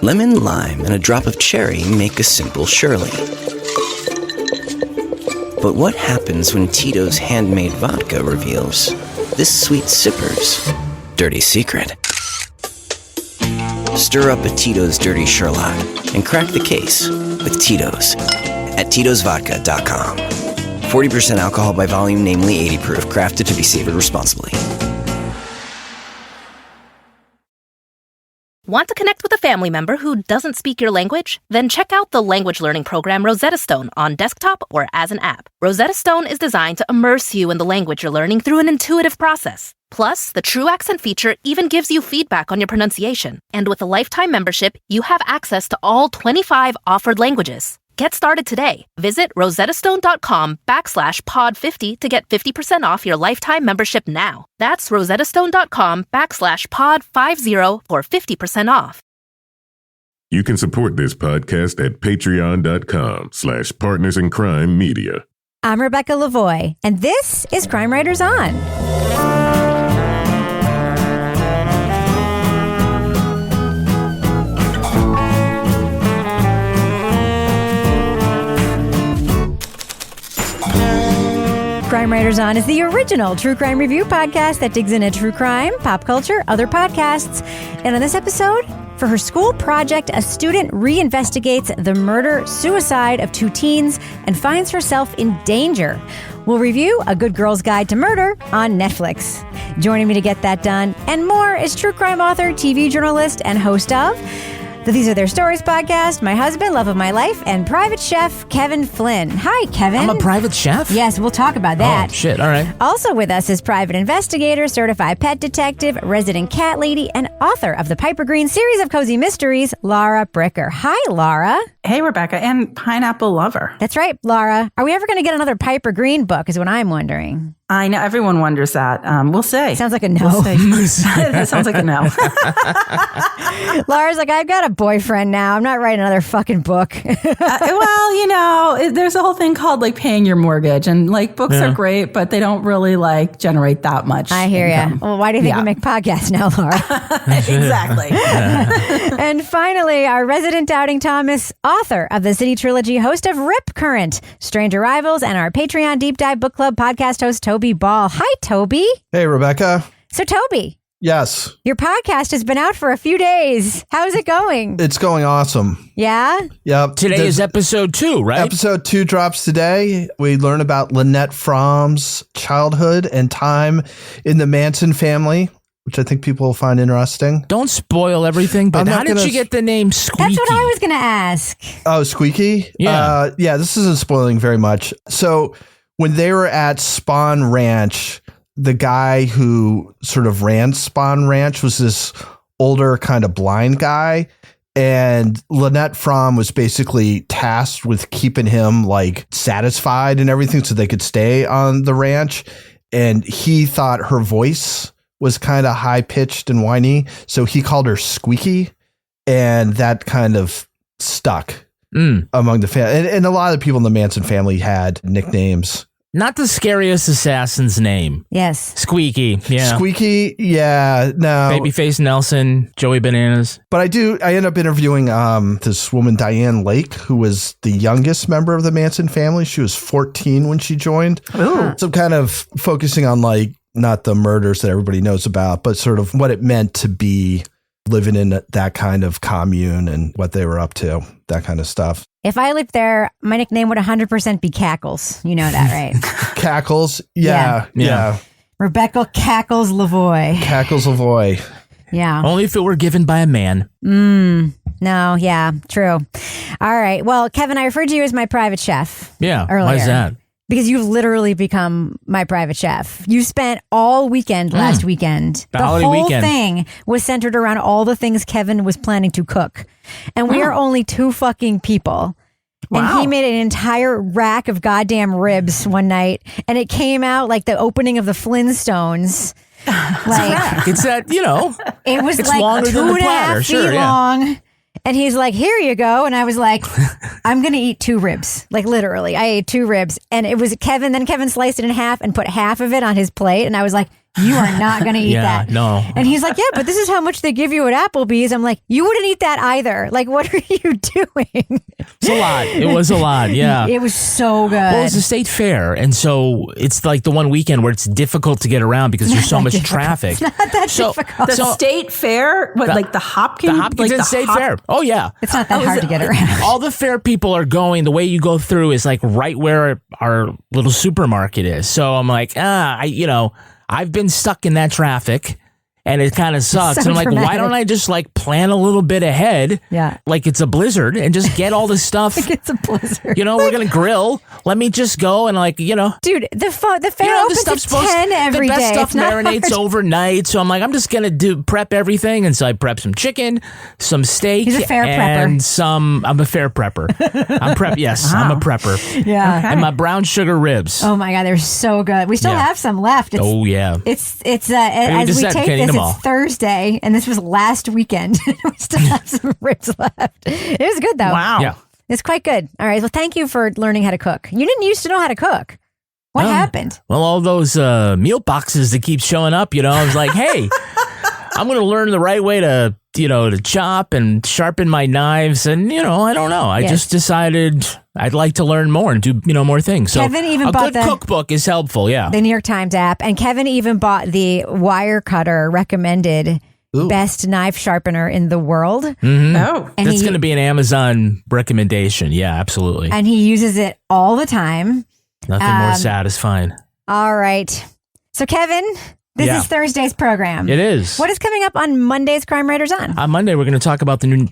Lemon, lime, and a drop of cherry make a simple Shirley. But what happens when Tito's handmade vodka reveals this sweet sipper's dirty secret? Stir up a Tito's Dirty Sherlock and crack the case with Tito's at Tito'sVodka.com. 40% alcohol by volume, namely 80 proof, crafted to be savored responsibly. Want to connect with a family member who doesn't speak your language? Then check out the language learning program Rosetta Stone on desktop or as an app. Rosetta Stone is designed to immerse you in the language you're learning through an intuitive process. Plus, the True Accent feature even gives you feedback on your pronunciation. And with a lifetime membership, you have access to all 25 offered languages. Get started today. Visit rosettastone.com/pod50 to get 50% off your lifetime membership now. That's rosettastone.com/pod50 for 50% off. You can support this podcast at patreon.com/partnersincrimemedia. I'm Rebecca Lavoie, and this is Crime Writers On. Crime Writers On is the original true crime review podcast that digs into true crime, pop culture, other podcasts. And on this episode, for her school project, a student reinvestigates the murder-suicide of two teens and finds herself in danger. We'll review A Good Girl's Guide to Murder on Netflix. Joining me to get that done and more is true crime author, TV journalist, and host of the These Are Their Stories podcast, my husband, love of my life, and private chef, Kevin Flynn. Hi, Kevin. I'm a private chef? Yes, we'll talk about that. Oh, shit. All right. Also with us is private investigator, certified pet detective, resident cat lady, and author of the Piper Green series of cozy mysteries, Laura Bricker. Hi, Laura. Hey, Rebecca, and pineapple lover. That's right, Laura. Are we ever going to get another Piper Green book is what I'm wondering. I know. Everyone wonders that. We'll see. Sounds like a no. We'll see. That sounds like a no. Laura's like, I've got a boyfriend now. I'm not writing another fucking book. Well, you know, there's a whole thing called like paying your mortgage, and like books are great, but they don't really like generate that much. I hear you. Well, why do you think we make podcasts now, Laura? Exactly. And finally, our resident Doubting Thomas, author of the City Trilogy, host of Rip Current, Strange Arrivals, and our Patreon Deep Dive Book Club podcast host, Toby Ball. Hi, Toby. Hey, Rebecca. So, Toby. Yes. Your podcast has been out for a few days. How's it going? It's going awesome. Yeah? Yep. Today is episode 2, right? Episode 2 drops today. We learn about Lynette Fromm's childhood and time in the Manson family, which I think people will find interesting. Don't spoil everything, but how did you get the name Squeaky? That's what I was going to ask. Oh, Squeaky? Yeah. Yeah, this isn't spoiling very much. So when they were at Spawn Ranch, the guy who sort of ran Spawn Ranch was this older kind of blind guy. And Lynette Fromm was basically tasked with keeping him like satisfied and everything so they could stay on the ranch. And he thought her voice was kind of high pitched and whiny. So he called her Squeaky. And that kind of stuck among the family. And a lot of the people in the Manson family had nicknames. Not the scariest assassin's name. Yes. Squeaky. Yeah. Squeaky. Yeah. No. Babyface Nelson, Joey Bananas. But I end up interviewing this woman, Diane Lake, who was the youngest member of the Manson family. She was 14 when she joined. Ooh. So kind of focusing on like not the murders that everybody knows about, but sort of what it meant to be living in that kind of commune and what they were up to, that kind of stuff. If I lived there, my nickname would 100% be Cackles. You know that, right? Cackles? Yeah. Rebecca Cackles Lavoie. Cackles Lavoie. Yeah. Only if it were given by a man. No, yeah, true. All right. Well, Kevin, I referred to you as my private chef. Yeah. Earlier. Why is that? Because you've literally become my private chef. You spent all weekend last weekend. The holiday whole weekend. thing was centered around all the things Kevin was planning to cook. And we are only 2 fucking people. Wow. And he made an entire rack of goddamn ribs one night. And it came out like the opening of the Flintstones. Like It's that, it was it's like longer than the 2.5 platter. feet Sure, yeah. long. And he's like, here you go. And I was like, I'm going to eat 2 ribs. Like literally, I ate 2 ribs. And it was Kevin. Then Kevin sliced it in half and put half of it on his plate. And I was like, You are not going to eat that. No. And he's like, yeah, but this is how much they give you at Applebee's. I'm like, you wouldn't eat that either. Like, what are you doing? It's a lot. It was a lot. Yeah. It was so good. Well, it's a state fair. And so it's like the one weekend where it's difficult to get around because there's so much traffic. It's not that difficult. The state fair? What, like the Hopkins? The Hopkins State Fair. Oh, yeah. It's not that hard to get around. All the fair people are going. The way you go through is like right where our little supermarket is. So I'm like, I've been stuck in that traffic and it kind of sucks. So and I'm like, dramatic. why don't I just like plan a little bit ahead? Yeah. Like it's a blizzard and just get all the stuff. Like it's a blizzard. We're going to grill. Let me just go and Dude, the fair opens at 10 every day. The best day. stuff It's not marinates hard. overnight. So I'm like, I'm just going to prep everything. And so I prep some chicken, some steak. He's a fair and prepper. I'm a fair prepper. I'm a prepper. Yeah. And my brown sugar ribs. Oh my God, they're so good. We still Yeah. have some left. Oh, yeah. It's as just we said, take can't eat this, them all. it's Thursday, and this was last weekend. We still have some ribs left. It was good though. Wow. Yeah. It's quite good. All right. Well, thank you for learning how to cook. You didn't used to know how to cook. What happened? Well, all those meal boxes that keep showing up, I was like, hey, I'm going to learn the right way to chop and sharpen my knives. And, I don't know. I just decided I'd like to learn more and do, more things. So Kevin even a bought good cookbook is helpful. Yeah. The New York Times app. And Kevin even bought the wire cutter recommended best knife sharpener in the world. Mm-hmm. Oh. And That's going to be an Amazon recommendation. Yeah, absolutely. And he uses it all the time. Nothing more satisfying. All right. So, Kevin, this is Thursday's program. It is. What is coming up on Monday's Crime Writers On? On Monday, we're going to talk about the new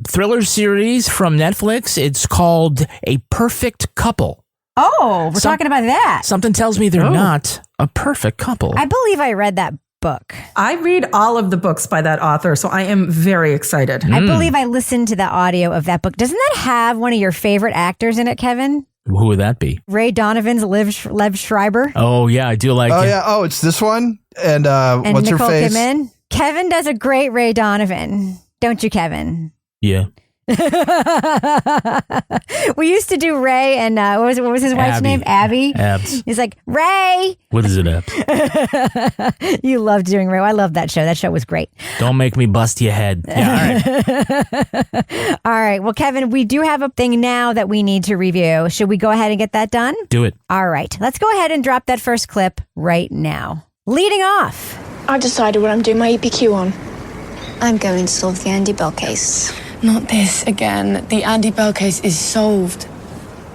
thriller series from Netflix. It's called A Perfect Couple. Oh, we're talking about that. Something tells me they're not a perfect couple. I believe I read that book. I read all of the books by that author, so I am very excited. I believe I listened to the audio of that book. Doesn't that have one of your favorite actors in it, Kevin? Who would that be? Ray Donovan's Lev Schreiber. Oh, yeah, I do like it. Oh, yeah. Oh, it's this one? And And what's Nicole her face? Kidman. Kevin does a great Ray Donovan. Don't you, Kevin? Yeah. We used to do Ray and what was his wife's Abby. name? Abby. Abs. He's like, Ray. What is it, Abs? You love doing Ray. I love that show. That show was great. Don't make me bust your head. Yeah, all right. All right. Well, Kevin, we do have a thing now that we need to review. Should we go ahead and get that done? Do it. All right. Let's go ahead and drop that first clip right now. Leading off. I've decided what I'm doing my EPQ on. I'm going to solve the Andie Bell case. Not this again. The Andie Bell case is solved.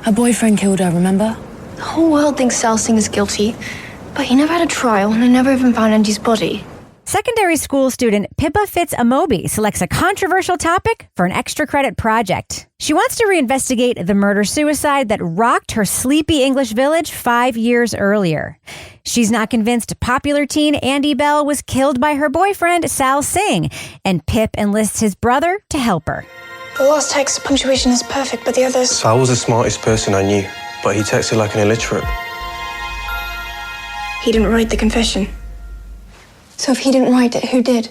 Her boyfriend killed her, remember? The whole world thinks Sal Singh is guilty, but he never had a trial and I never even found Andie's body. Secondary school student Pippa Fitz-Amobi selects a controversial topic for an extra credit project. She wants to reinvestigate the murder-suicide that rocked her sleepy English village 5 years earlier. She's not convinced popular teen Andie Bell was killed by her boyfriend, Sal Singh, and Pip enlists his brother to help her. The last text punctuation is perfect, but the others... Sal was the smartest person I knew, but he texted like an illiterate. He didn't write the confession. So if he didn't write it, who did?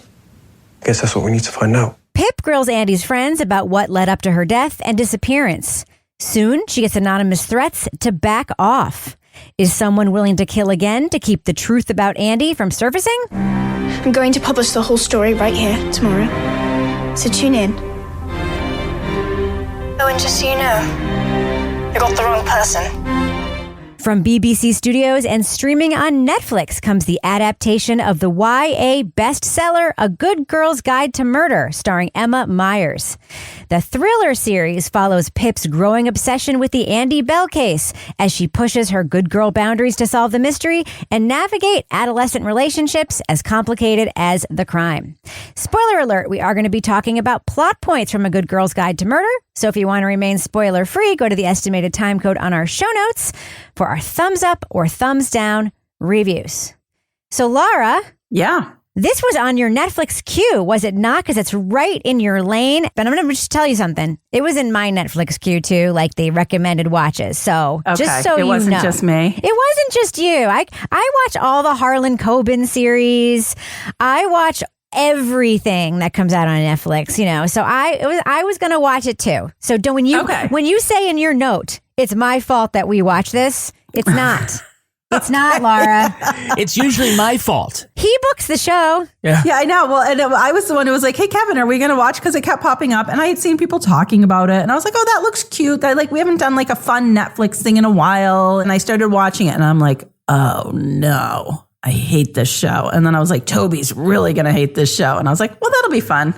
Guess that's what we need to find out. Pip grills Andie's friends about what led up to her death and disappearance. Soon, she gets anonymous threats to back off. Is someone willing to kill again to keep the truth about Andie from surfacing? I'm going to publish the whole story right here tomorrow. So tune in. Oh, and just so you know, you got the wrong person. From BBC Studios and streaming on Netflix comes the adaptation of the YA bestseller A Good Girl's Guide to Murder, starring Emma Myers. The thriller series follows Pip's growing obsession with the Andie Bell case as she pushes her good girl boundaries to solve the mystery and navigate adolescent relationships as complicated as the crime. Spoiler alert, we are going to be talking about plot points from A Good Girl's Guide to Murder. So if you want to remain spoiler-free, go to the estimated time code on our show notes for our thumbs up or thumbs down reviews. So Laura. Yeah. This was on your Netflix queue, was it not? Because it's right in your lane. But I'm going to just tell you something. It was in my Netflix queue too, like the recommended watches. So just so you know. It wasn't just me. It wasn't just you. I watch all the Harlan Coben series. I watch everything that comes out on Netflix, so I was going to watch it too. So when you say in your note, it's my fault that we watch this, it's not. It's not, Laura. It's usually my fault. He books the show. Yeah, I know. Well, and I was the one who was like, hey, Kevin, are we going to watch? Because it kept popping up and I had seen people talking about it. And I was like, oh, that looks cute. We haven't done like a fun Netflix thing in a while. And I started watching it and I'm like, oh no, I hate this show. And then I was like, Toby's really going to hate this show. And I was like, well, that'll be fun.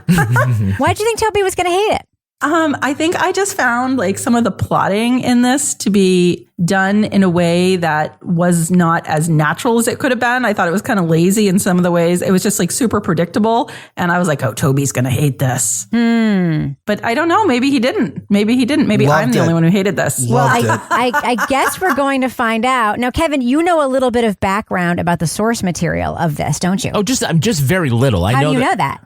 Why do you think Toby was going to hate it? I think I just found like some of the plotting in this to be done in a way that was not as natural as it could have been. I thought it was kind of lazy in some of the ways. It was just like super predictable. And I was like, oh, Toby's going to hate this. But I don't know. Maybe he didn't. Maybe I'm the only one who hated this. Well, I guess we're going to find out. Now, Kevin, you know a little bit of background about the source material of this, don't you? Oh, just very little. How do you know that?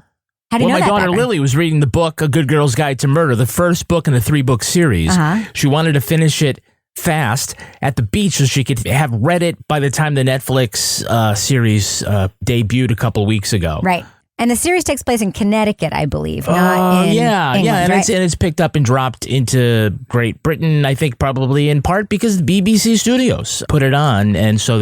How do you know my that daughter Lily was reading the book, A Good Girl's Guide to Murder, the first book in the 3-book series. She wanted to finish it fast at the beach so she could have read it by the time the Netflix series debuted a couple weeks ago. Right. And the series takes place in Connecticut, I believe, not in England, and right? it's picked up and dropped into Great Britain, I think probably in part because BBC Studios put it on, and so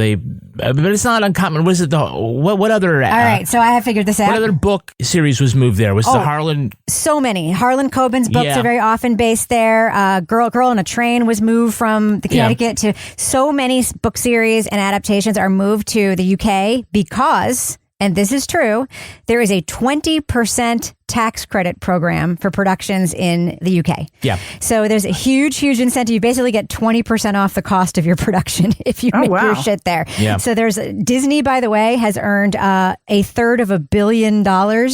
but it's not uncommon. What is it? What other? All right, so I have figured this out. What other book series was moved there? Was the Harlan? So many. Harlan Coben's books are very often based there. Girl on a Train was moved from the Connecticut to so many book series and adaptations are moved to the UK because, and this is true, there is a 20% tax credit program for productions in the UK. Yeah. So there's a huge incentive. You basically get 20% off the cost of your production if you make your shit there. Yeah. So there's Disney, by the way, has earned $250 million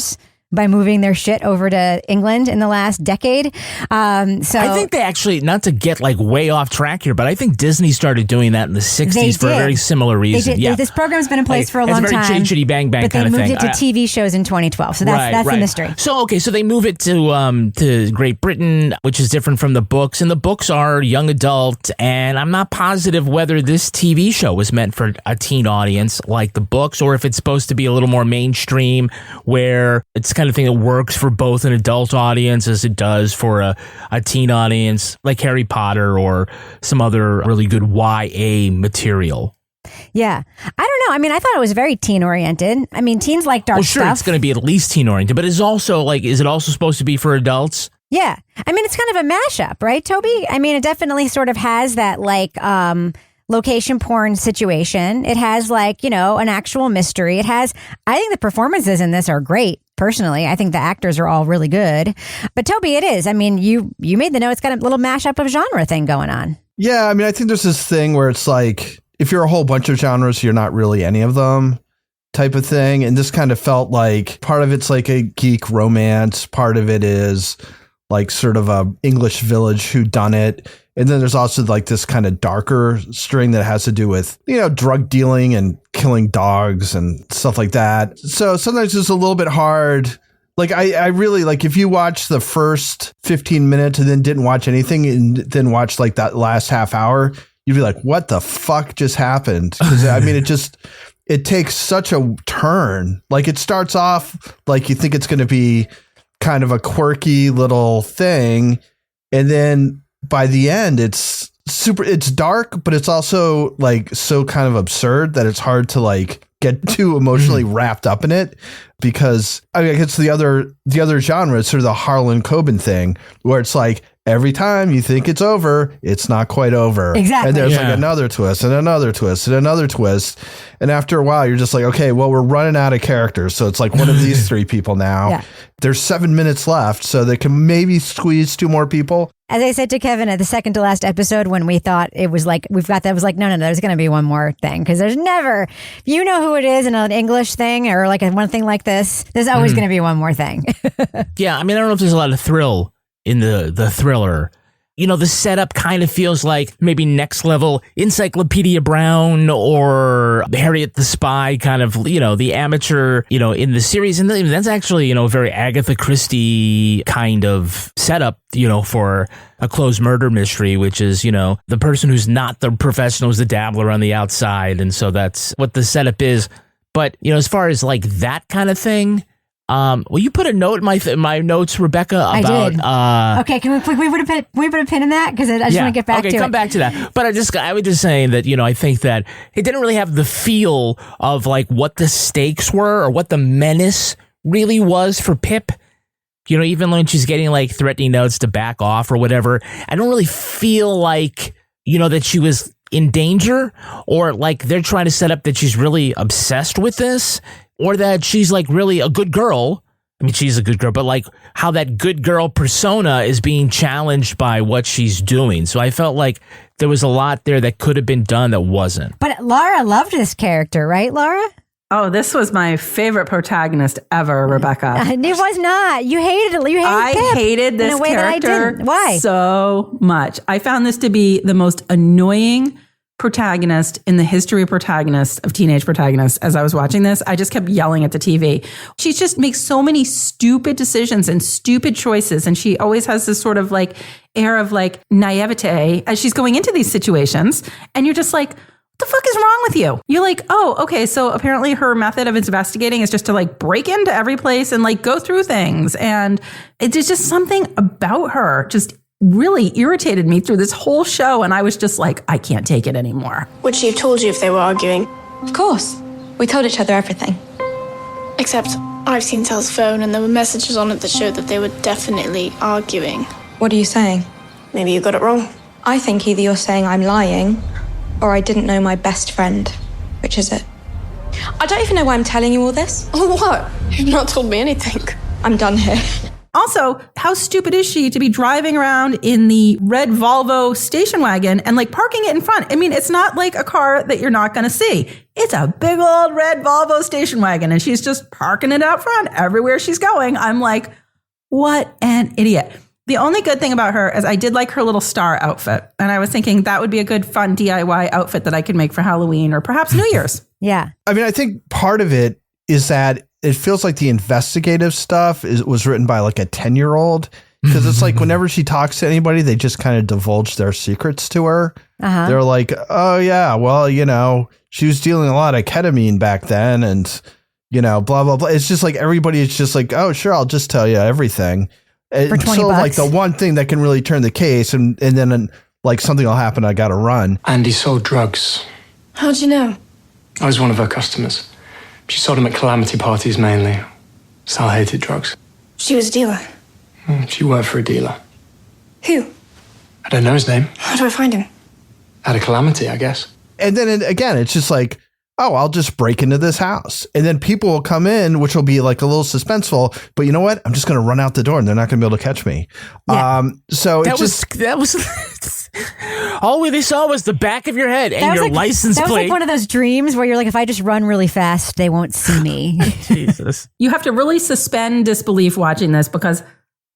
by moving their shit over to England in the last decade. So I think they actually, not to get like way off track here, but I think Disney started doing that in the 60s for a very similar reason. Yeah. This program's been in place for a long time. It's a very chitty bang bang kind of thing. But they moved it to TV shows in 2012. So that's the mystery. So they move it to Great Britain, which is different from the books. And the books are young adult. And I'm not positive whether this TV show was meant for a teen audience like the books, or if it's supposed to be a little more mainstream where it's kind of thing that works for both an adult audience as it does for a teen audience, like Harry Potter or some other really good YA material. Yeah. I don't know. I mean, I thought it was very teen oriented. I mean, teens like dark stuff. It's going to be at least teen oriented, but is it also supposed to be for adults? Yeah. I mean, it's kind of a mashup, right, Toby? I mean, it definitely sort of has that location porn situation. It has an actual mystery. I think the performances in this are great. Personally, I think the actors are all really good. But Toby, it is. I mean, you made the note. It's got a little mashup of genre thing going on. Yeah, I mean, I think there's this thing where it's like, if you're a whole bunch of genres, you're not really any of them type of thing. And this kind of felt like part of it's like a geek romance. Part of it is like sort of a English Village whodunit. And then there's also like this kind of darker string that has to do with, drug dealing and killing dogs and stuff like that. So sometimes it's a little bit hard. Like I really like if you watch the first 15 minutes and then didn't watch anything and then watch like that last half hour, you'd be like, what the fuck just happened? Because I mean, it takes such a turn. Like it starts off like you think it's going to be kind of a quirky little thing. And then by the end, it's dark, but it's also like so kind of absurd that it's hard to like get too emotionally wrapped up in it, because I mean, it's the other genre. It's sort of the Harlan Coben thing where it's like every time you think it's over, it's not quite over. Exactly. And there's like another twist and another twist and another twist. And after a while, you're just like, okay, well, we're running out of characters. So it's like one of these three people now. Yeah. There's 7 minutes left, so they can maybe squeeze 2 more people. As I said to Kevin at the second to last episode, when we thought it was like, no, there's going to be one more thing. Because there's never, you know who it is in an English thing or like one thing like this, there's always going to be one more thing. Yeah, I mean, I don't know if there's a lot of thrill in the thriller. The setup kind of feels like maybe next level Encyclopedia Brown or Harriet the Spy kind of, the amateur, in the series. And that's actually, very Agatha Christie kind of setup, for a closed murder mystery, which is, the person who's not the professional is the dabbler on the outside. And so that's what the setup is. But, as far as like that kind of thing, Will you put a note in my notes, Rebecca, about... I did. Okay, can we put a pin in that? Because I just want to get back to it. Okay, come back to that. But I was just saying that, I think that it didn't really have the feel of like what the stakes were or what the menace really was for Pip. Even when she's getting like threatening notes to back off or whatever, I don't really feel like, that she was in danger, or like they're trying to set up that she's really obsessed with this, or that she's like really a good girl. I mean, she's a good girl, but like how that good girl persona is being challenged by what she's doing. So I felt like there was a lot there that could have been done that wasn't. But Laura loved this character, right, Laura? Oh, this was my favorite protagonist ever, Rebecca. It was not. You hated it. I hated this character Why? So much. I found this to be the most annoying protagonist in the history of protagonists, of teenage protagonists. As I was watching this, I just kept yelling at the TV. She just makes so many stupid decisions and stupid choices. And she always has this sort of like air of like naivete as she's going into these situations. And you're just like, what the fuck is wrong with you? You're like, oh, okay. So apparently her method of investigating is just to like break into every place and like go through things. And it's just something about her just really irritated me through this whole show. And I was just like, I can't take it anymore. Would she have told you if they were arguing? Of course. We told each other everything. Except I've seen Sal's phone and there were messages on it that showed that they were definitely arguing. What are you saying? Maybe you got it wrong. I think either you're saying I'm lying or I didn't know my best friend. Which is it? I don't even know why I'm telling you all this. Oh, what? You've not told me anything. I'm done here. Also, how stupid is she to be driving around in the red Volvo station wagon and like parking it in front? I mean, it's not like a car that you're not going to see. It's a big old red Volvo station wagon and she's just parking it out front everywhere she's going. I'm like, what an idiot. The only good thing about her is I did like her little star outfit. And I was thinking that would be a good, fun DIY outfit that I could make for Halloween or perhaps New Year's. Yeah. I mean, I think part of it is that it feels like the investigative stuff was written by like a 10-year-old. Because it's like whenever she talks to anybody, they just kind of divulge their secrets to her. Uh-huh. They're like, oh, yeah, well, she was dealing a lot of ketamine back then and, blah, blah, blah. It's just like everybody is just like, oh, sure, I'll just tell you everything. For $20. Like the one thing that can really turn the case and then like something will happen. I got to run. Andie sold drugs. How'd you know? I was one of her customers. She sold them at calamity parties mainly. Sal hated drugs. She was a dealer. She worked for a dealer. Who? I don't know his name. How do I find him? At a calamity, I guess. And then again, it's just like, oh, I'll just break into this house. And then people will come in, which will be like a little suspenseful. But you know what? I'm just going to run out the door and they're not going to be able to catch me. Yeah. So that was all they saw was the back of your head and your license plate. That was like one of those dreams where you're like, if I just run really fast, they won't see me. Jesus. You have to really suspend disbelief watching this because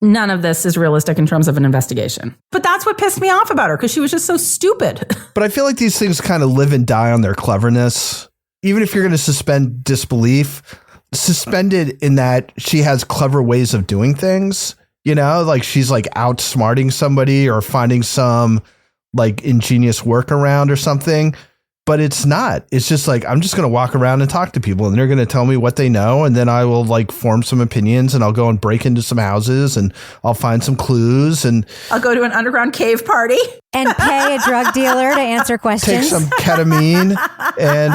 none of this is realistic in terms of an investigation. But that's what pissed me off about her because she was just so stupid. But I feel like these things kind of live and die on their cleverness. Even if you're going to suspend disbelief, suspend it in that she has clever ways of doing things, like she's like outsmarting somebody or finding some like ingenious workaround or something. But it's not. It's just like, I'm just going to walk around and talk to people and they're going to tell me what they know. And then I will like form some opinions and I'll go and break into some houses and I'll find some clues and I'll go to an underground cave party and pay a drug dealer to answer questions. Take some ketamine and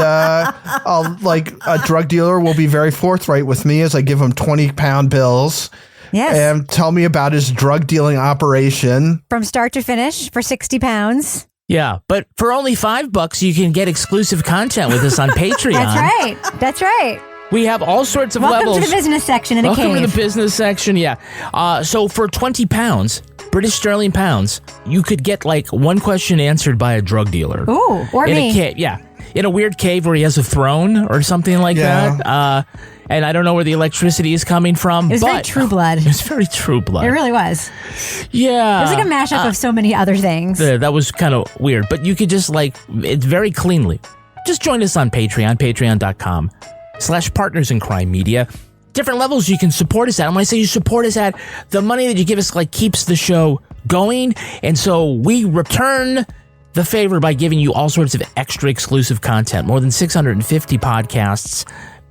I'll like a drug dealer will be very forthright with me as I give him 20-pound bills. Yes. And tell me about his drug dealing operation. From start to finish for 60 pounds. Yeah, but for only $5, you can get exclusive content with us on Patreon. That's right. We have all sorts of Welcome levels. To the business section in a cave. Welcome to the business section, yeah. So for 20 pounds, British sterling pounds, you could get like one question answered by a drug dealer. Ooh, or me. In a weird cave where he has a throne or something like that. And I don't know where the electricity is coming from. It was very True Blood. It was very True Blood. It really was. Yeah. It was like a mashup of so many other things. That was kind of weird. But you could just it's very cleanly. Just join us on Patreon, patreon.com/partners in crime media. Different levels you can support us at. And when I say you support us at, the money that you give us keeps the show going. And so we return the favor by giving you all sorts of extra exclusive content. More than 650 podcasts,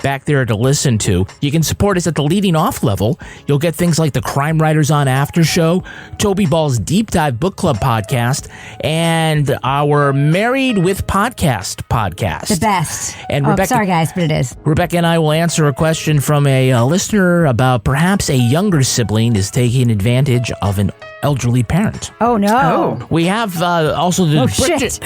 back there to listen to. You can support us at the leading off level. You'll get things like the Crime Writers On After Show, Toby Ball's Deep Dive Book Club podcast, and our Married with Podcast. The best. And Rebecca, sorry guys, but it is. Rebecca and I will answer a question from a listener about perhaps a younger sibling is taking advantage of an elderly parent. Oh no. We have also the shit.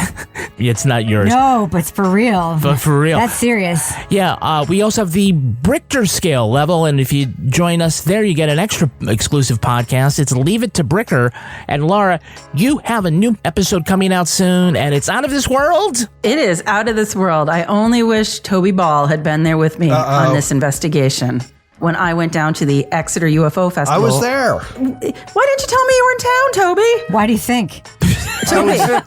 It's not yours. No, but it's for real. But for real. That's serious. Yeah, we also have the Brichter scale level, and if you join us there, you get an extra exclusive podcast. It's Leave It to Bricker. And Laura, you have a new episode coming out soon, and it's out of this world? It is out of this world. I only wish Toby Ball had been there with me on this investigation. When I went down to the Exeter UFO Festival. I was there. Why didn't you tell me you were in town, Toby? Why do you think? Toby. Because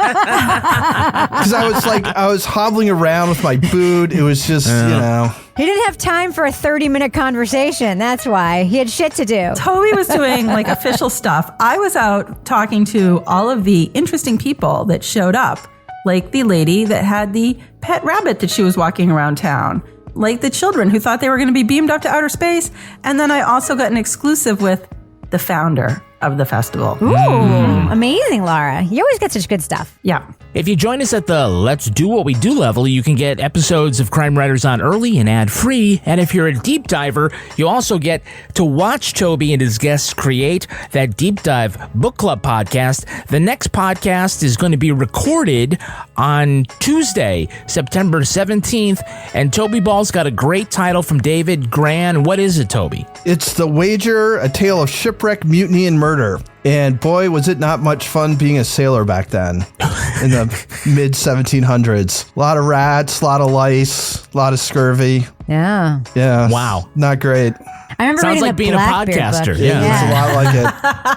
I was hobbling around with my boot. It was just, He didn't have time for a 30-minute conversation. That's why. He had shit to do. Toby was doing official stuff. I was out talking to all of the interesting people that showed up. Like the lady that had the pet rabbit that she was walking around town. Like the children who thought they were going to be beamed up to outer space. And then I also got an exclusive with the founder of the festival. Ooh, amazing, Laura. You always get such good stuff. Yeah. If you join us at the Let's Do What We Do level, you can get episodes of Crime Writers On early and ad-free. And if you're a deep diver, you also get to watch Toby and his guests create that Deep Dive Book Club podcast. The next podcast is going to be recorded on Tuesday, September 17th. And Toby Ball's got a great title from David Gran. What is it, Toby? It's The Wager, a tale of shipwreck, mutiny, and murder. And boy, was it not much fun being a sailor back then in the mid 1700s. A lot of rats, a lot of lice, a lot of scurvy. Yeah. Yeah. Wow. Not great. I remember Sounds reading like the being a Blackbeard podcaster. book. Yeah, it's a lot like it.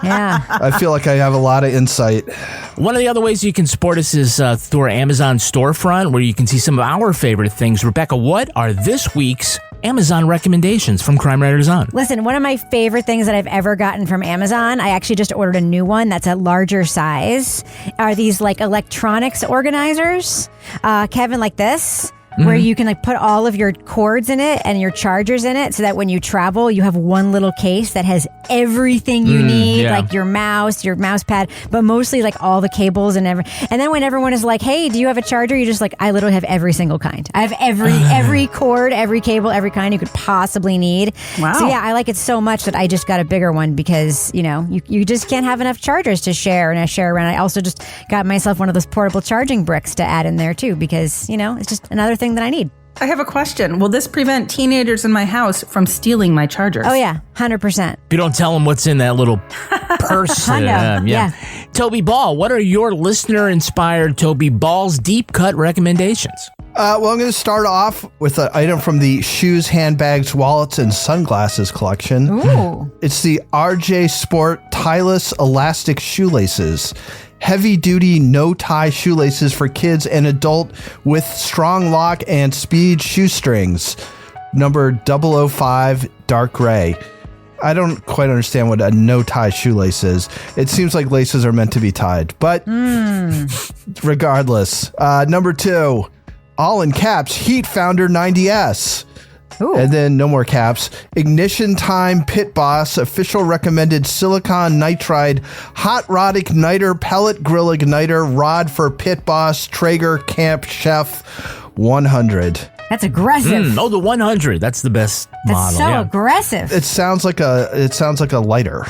Yeah. I feel like I have a lot of insight. One of the other ways you can support us is through our Amazon storefront, where you can see some of our favorite things. Rebecca, what are this week's Amazon recommendations from Crime Writers On? Listen, one of my favorite things that I've ever gotten from Amazon, I actually just ordered a new one that's a larger size, are these electronics organizers. Kevin, like this. Where you can like put all of your cords in it and your chargers in it so that when you travel, you have one little case that has everything you need, like your mouse pad, but mostly like all the cables and everything. And then when everyone is like, hey, do you have a charger? You're just like, I literally have every single kind. I have every cord, every cable, every kind you could possibly need. Wow. So yeah, I like it so much that I just got a bigger one because, you just can't have enough chargers to share and I share around. I also just got myself one of those portable charging bricks to add in there too because, it's just another thing that I need. I have a question. Will this prevent teenagers in my house from stealing my chargers? Oh, yeah. 100%. If you don't tell them what's in that little purse. Yeah. Toby Ball, what are your listener-inspired Toby Ball's deep cut recommendations? Well, I'm going to start off with an item from the shoes, handbags, wallets, and sunglasses collection. Ooh. It's the RJ Sport Tieless Elastic Shoelaces. Heavy-duty, no-tie shoelaces for kids and adult with strong lock and speed shoestrings. Number 005, dark gray. I don't quite understand what a no-tie shoelace is. It seems like laces are meant to be tied. But regardless. Number 2, all in caps, Heat Founder 90S. Ooh. And then no more caps. Ignition Time Pit Boss official recommended silicon nitride hot rod igniter pellet grill igniter rod for Pit Boss Traeger Camp Chef 100. That's aggressive. The 100. That's the best model. That's so aggressive. It sounds like a lighter.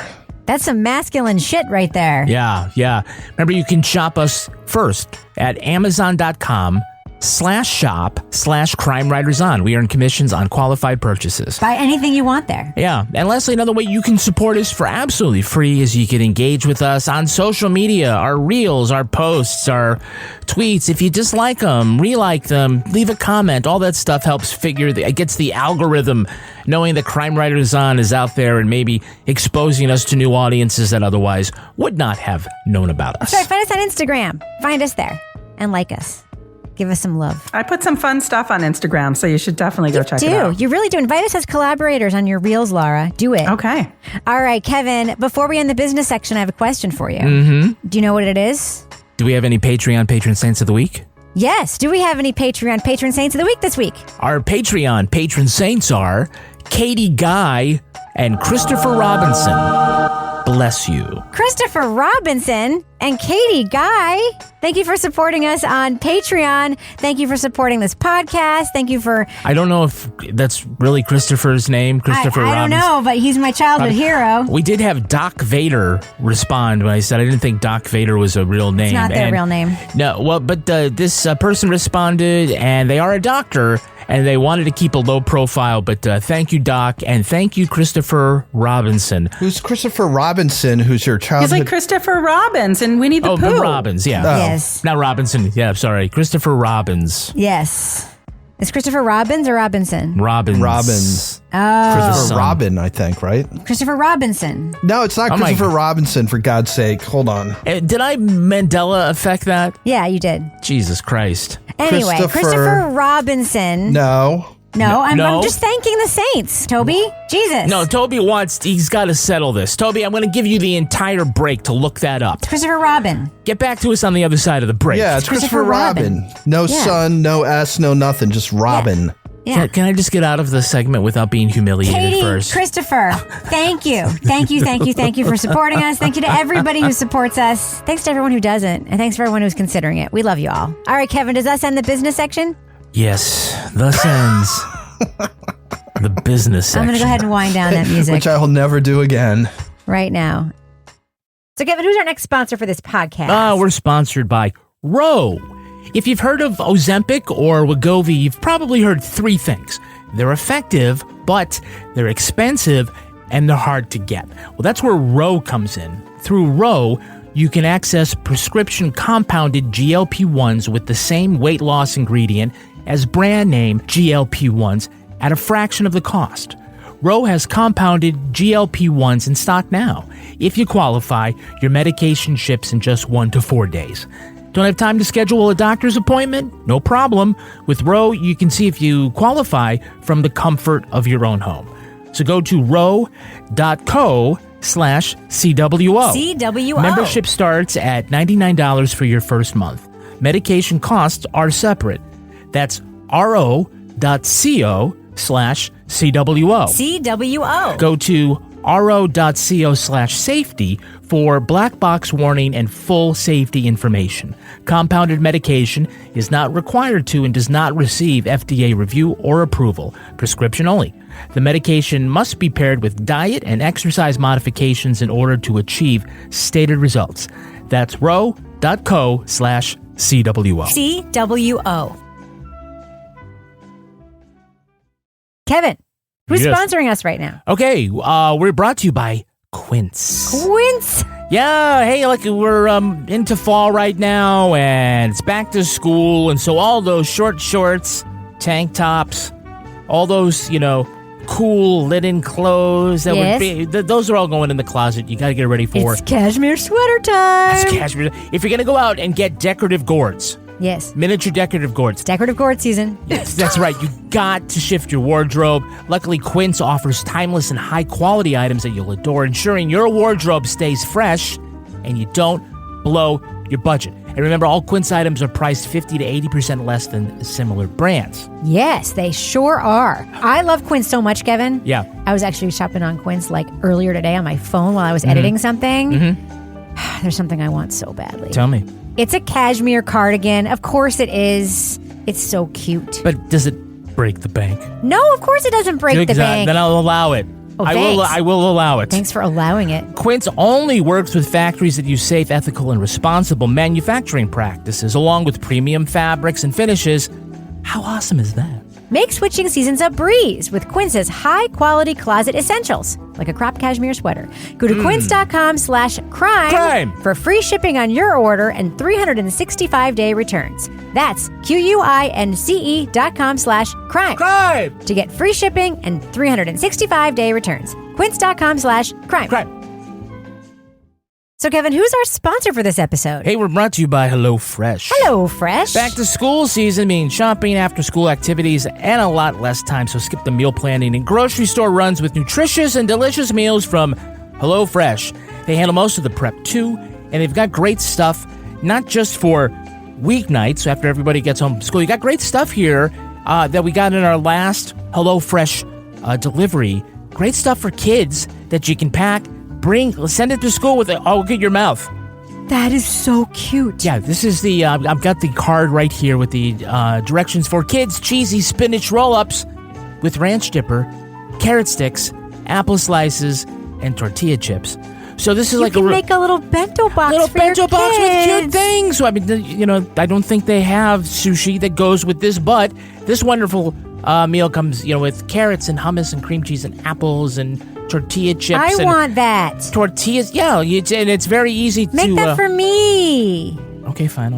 That's some masculine shit right there. Yeah. Remember, you can shop us first at Amazon.com/shop/Crime Writers On. We earn commissions on qualified purchases. Buy anything you want there. Yeah. And lastly, another way you can support us for absolutely free is you can engage with us on social media, our reels, our posts, our tweets. If you dislike them, re-like them, leave a comment. All that stuff helps it gets the algorithm knowing that Crime Writers On is out there and maybe exposing us to new audiences that otherwise would not have known about us. That's right. Find us on Instagram. Find us there and like us. Give us some love. I put some fun stuff on Instagram, so you should definitely go check it out. You really do. Invite us as collaborators on your reels, Laura. Do it. Okay. All right, Kevin, before we end the business section, I have a question for you. Do you know what it is? Do we have any Patreon patron saints of the week? Yes. Do we have any Patreon patron saints of the week this week? Our Patreon patron saints are Katie Guy and Christopher Robinson. Bless you. Christopher Robinson and Katie Guy, thank you for supporting us on Patreon. Thank you for supporting this podcast. Thank you for... I don't know if that's really Christopher's name, Christopher Robinson. I don't know, but he's my childhood hero. We did have Doc Vader respond when I said I didn't think Doc Vader was a real name. It's not their real name. No, well, but this person responded, and they are a doctor, and they wanted to keep a low profile, but thank you, Doc, and thank you, Christopher Robinson. Who's Christopher Robinson, who's your childhood? He's like Christopher Robbins and Winnie the Pooh. Oh, the Robbins, yeah. Oh. Yes. Not Robinson, yeah, sorry. Christopher Robbins. Yes. Is Christopher Robbins or Robinson? Robbins. Oh. Christopher Robin, I think, right? Christopher Robinson. No, it's not Christopher Robinson, for God's sake. Hold on. Did I Mandela affect that? Yeah, you did. Jesus Christ. Anyway, Christopher Robinson. No, No. I'm just thanking the saints, Toby. Jesus. No, Toby he's got to settle this. Toby, I'm going to give you the entire break to look that up. It's Christopher Robin. Get back to us on the other side of the break. Yeah, it's Christopher Robin. No son, no S, no nothing, just Robin. Yeah. Can I just get out of the segment without being humiliated Katie, first? Christopher, thank you. Thank you for supporting us. Thank you to everybody who supports us. Thanks to everyone who doesn't. And thanks for everyone who's considering it. We love you all. All right, Kevin, does that end the business section? Yes, thus ends the business section. I'm going to go ahead and wind down that music. Which I will never do again. Right now. So, Kevin, who's our next sponsor for this podcast? We're sponsored by Roe. If you've heard of Ozempic or Wegovy, you've probably heard three things. They're effective, but they're expensive, and they're hard to get. Well, that's where Roe comes in. Through Roe, you can access prescription compounded GLP-1s with the same weight loss ingredient as brand name GLP-1s at a fraction of the cost. Roe has compounded GLP-1s in stock now. If you qualify, your medication ships in just 1 to 4 days. Don't have time to schedule a doctor's appointment? No problem. With Roe, you can see if you qualify from the comfort of your own home. So go to roe.co/CWO. CWO. Membership starts at $99 for your first month. Medication costs are separate. That's ro.co/CWO. CWO. Go to ro.co/safety for black box warning and full safety information. Compounded medication is not required to and does not receive FDA review or approval. Prescription only. The medication must be paired with diet and exercise modifications in order to achieve stated results. That's ro.co/CWO. CWO. Kevin, who's sponsoring us right now? Okay, we're brought to you by Quince. Quince? Yeah, hey, like we're into fall right now, and it's back to school, and so all those short shorts, tank tops, all those, cool linen clothes that would be, those are all going in the closet. You got to get ready for. It's cashmere sweater time. It's cashmere. If you're gonna go out and get decorative gourds. Yes. Miniature decorative gourds. Decorative gourd season. Yes, that's right. You got to shift your wardrobe. Luckily, Quince offers timeless and high-quality items that you'll adore, ensuring your wardrobe stays fresh and you don't blow your budget. And remember, all Quince items are priced 50 to 80% less than similar brands. Yes, they sure are. I love Quince so much, Kevin. Yeah. I was actually shopping on Quince earlier today on my phone while I was editing something. Mm-hmm. There's something I want so badly. Tell me. It's a cashmere cardigan. Of course it is. It's so cute. But does it break the bank? No, of course it doesn't break the bank. Then I'll allow it. Oh, I will allow it. Thanks for allowing it. Quince only works with factories that use safe, ethical, and responsible manufacturing practices, along with premium fabrics and finishes. How awesome is that? Make switching seasons a breeze with Quince's high-quality closet essentials, like a cropped cashmere sweater. Go to quince.com/crime for free shipping on your order and 365-day returns. That's QUINCE.com/crime to get free shipping and 365-day returns. Quince.com/crime. So, Kevin, who's our sponsor for this episode? Hey, we're brought to you by HelloFresh. HelloFresh. Back to school season means shopping, after-school activities, and a lot less time, so skip the meal planning and grocery store runs with nutritious and delicious meals from HelloFresh. They handle most of the prep, too, and they've got great stuff, not just for weeknights after everybody gets home from school. You got great stuff here that we got in our last HelloFresh delivery. Great stuff for kids that you can pack, send it to school with it. Oh, get your mouth. That is so cute. Yeah, this is the, I've got the card right here with the directions for kids' cheesy spinach roll-ups with ranch dipper, carrot sticks, apple slices, and tortilla chips. So this is you can make a little bento box for your kids. With cute things. So I mean, I don't think they have sushi that goes with this, but this wonderful meal comes, with carrots and hummus and cream cheese and apples and tortilla chips. I want that. Tortillas, yeah, and it's very easy to... Make that for me. Okay, fine,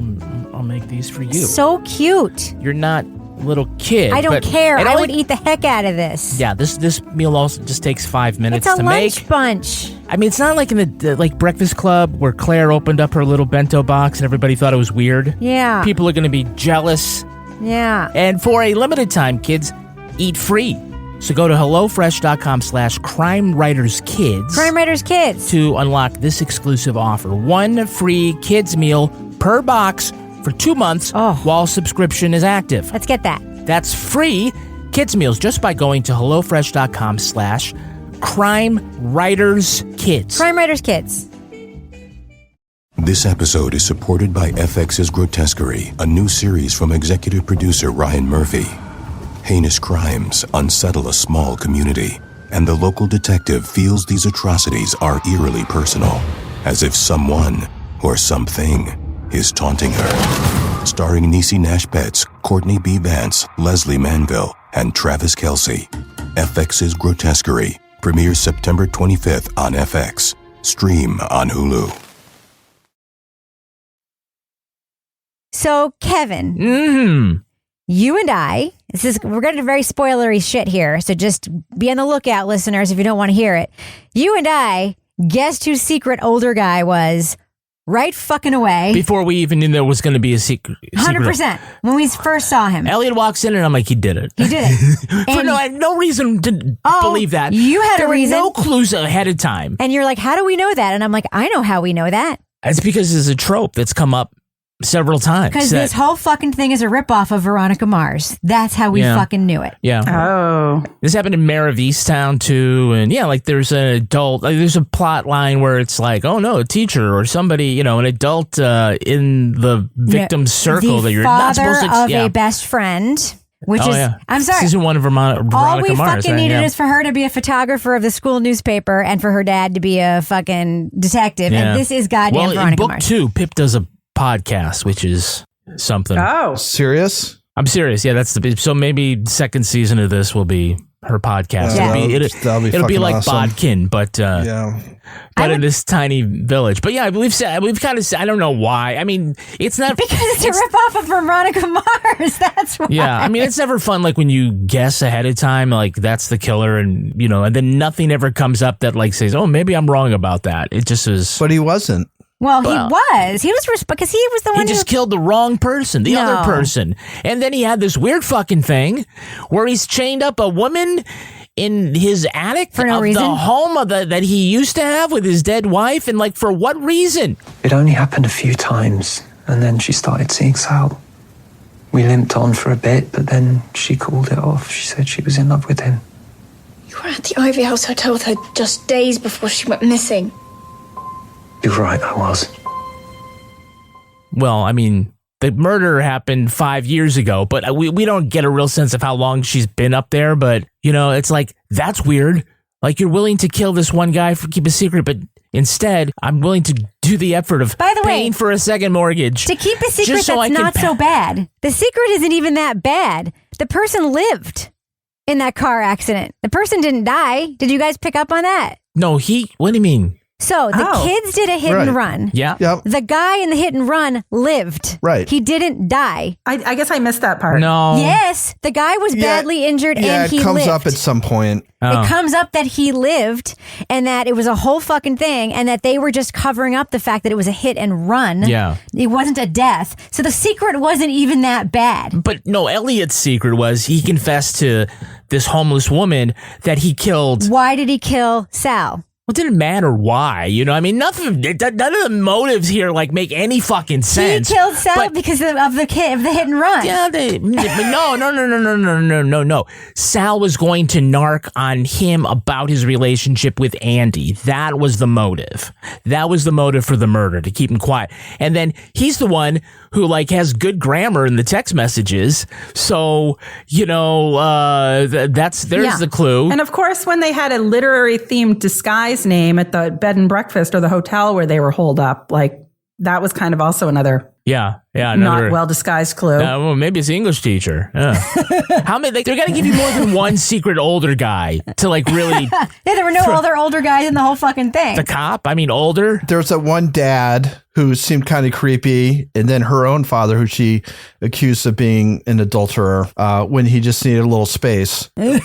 I'll make these for you. So cute. You're not a little kid. I don't care. I would eat the heck out of this. Yeah, this meal also just takes 5 minutes to make. It's a lunch bunch. I mean, it's not like in the Breakfast Club where Claire opened up her little bento box and everybody thght it was weird. Yeah. People are going to be jealous. Yeah. And for a limited time, kids, eat free. So go to HelloFresh.com/CrimeWritersKids. Crime Writers Kids. To unlock this exclusive offer. 1 free kids meal per box for 2 months while subscription is active. Let's get that. That's free kids meals just by going to HelloFresh.com/CrimeWritersKids. Crime Writers Kids. This episode is supported by FX's Grotesquerie, a new series from executive producer Ryan Murphy. Heinous crimes unsettle a small community, and the local detective feels these atrocities are eerily personal, as if someone or something is taunting her. Starring Niecy Nash-Betts, Courtney B. Vance, Leslie Manville, and Travis Kelce. FX's Grotesquerie premieres September 25th on FX. Stream on Hulu. So, Kevin, you and I, we're going to do very spoilery shit here, so just be on the lookout, listeners, if you don't want to hear it. You and I guessed whose secret older guy was right fucking away. Before we even knew there was going to be a secret. 100%. When we first saw him. Elliot walks in and I'm like, he did it. He did it. I had no reason to believe that. You had a reason. There were no clues ahead of time. And you're like, how do we know that? And I'm like, I know how we know that. It's because there's a trope that's come up several times. Because this whole fucking thing is a ripoff of Veronica Mars. That's how we fucking knew it. Yeah. Oh. This happened in Mare of Easttown too. And there's an adult, there's a plot line where it's like, oh no, a teacher or somebody, an adult in the victim's circle that you're not supposed to... The father of a best friend. Which I'm sorry. Season 1 of Veronica Mars. All we fucking needed is for her to be a photographer of the school newspaper and for her dad to be a fucking detective. Yeah. And this is goddamn Veronica Mars. In book 2, Pip does a podcast, which is something. Oh, serious? I'm serious. Yeah, so maybe second season of this will be her podcast. It'll be like awesome. Bodkin, but in this tiny village. But yeah, we've kind of, I don't know why. I mean, it's not because it's a ripoff of Veronica Mars. That's why. Yeah, I mean, it's never fun. Like when you guess ahead of time, like that's the killer, and and then nothing ever comes up that like says, oh, maybe I'm wrong about that. It just is. But he wasn't. Well, he was because he was the one who just killed the wrong person, the other person. And then he had this weird fucking thing where he's chained up a woman in his attic for no reason. The home that he used to have with his dead wife. And like, for what reason? It only happened a few times. And then she started seeing Sal. We limped on for a bit, but then she called it off. She said she was in love with him. You were at the Ivy House Hotel with her just days before she went missing. You're right, I was. Well, I mean, the murder happened 5 years ago, but we don't get a real sense of how long she's been up there. But, it's like, that's weird. Like, you're willing to kill this one guy for keep a secret, but instead, I'm willing to do the effort of paying for a second mortgage. To keep a secret that's not so bad. The secret isn't even that bad. The person lived in that car accident. The person didn't die. Did you guys pick up on that? No, what do you mean? So the kids did a hit and run. Yeah. Yep. The guy in the hit and run lived. Right. He didn't die. I guess I missed that part. No. Yes. The guy was badly injured and he lived. Yeah, it comes up at some point. Oh. It comes up that he lived and that it was a whole fucking thing and that they were just covering up the fact that it was a hit and run. Yeah. It wasn't a death. So the secret wasn't even that bad. But no, Elliot's secret was he confessed to this homeless woman that he killed. Why did he kill Sal? Well, it didn't matter why, you know. I mean, none of the motives here like make any fucking sense. He killed Sal because of the hit and run. Yeah, no. Sal was going to narc on him about his relationship with Andie. That was the motive. That was the motive for the murder, to keep him quiet. And then he's the one who like has good grammar in the text messages. So, you know, there's the clue. And of course, when they had a literary themed disguise name at the bed and breakfast or the hotel where they were holed up, like that was kind of also another not well disguised clue. Well, maybe it's the English teacher. How many? Like, they're gonna give you more than one secret older guy to like really. Yeah, there were no older guys in the whole fucking thing. The cop, I mean, older. There was that one dad who seemed kind of creepy, and then her own father, who she accused of being an adulterer, when he just needed a little space. He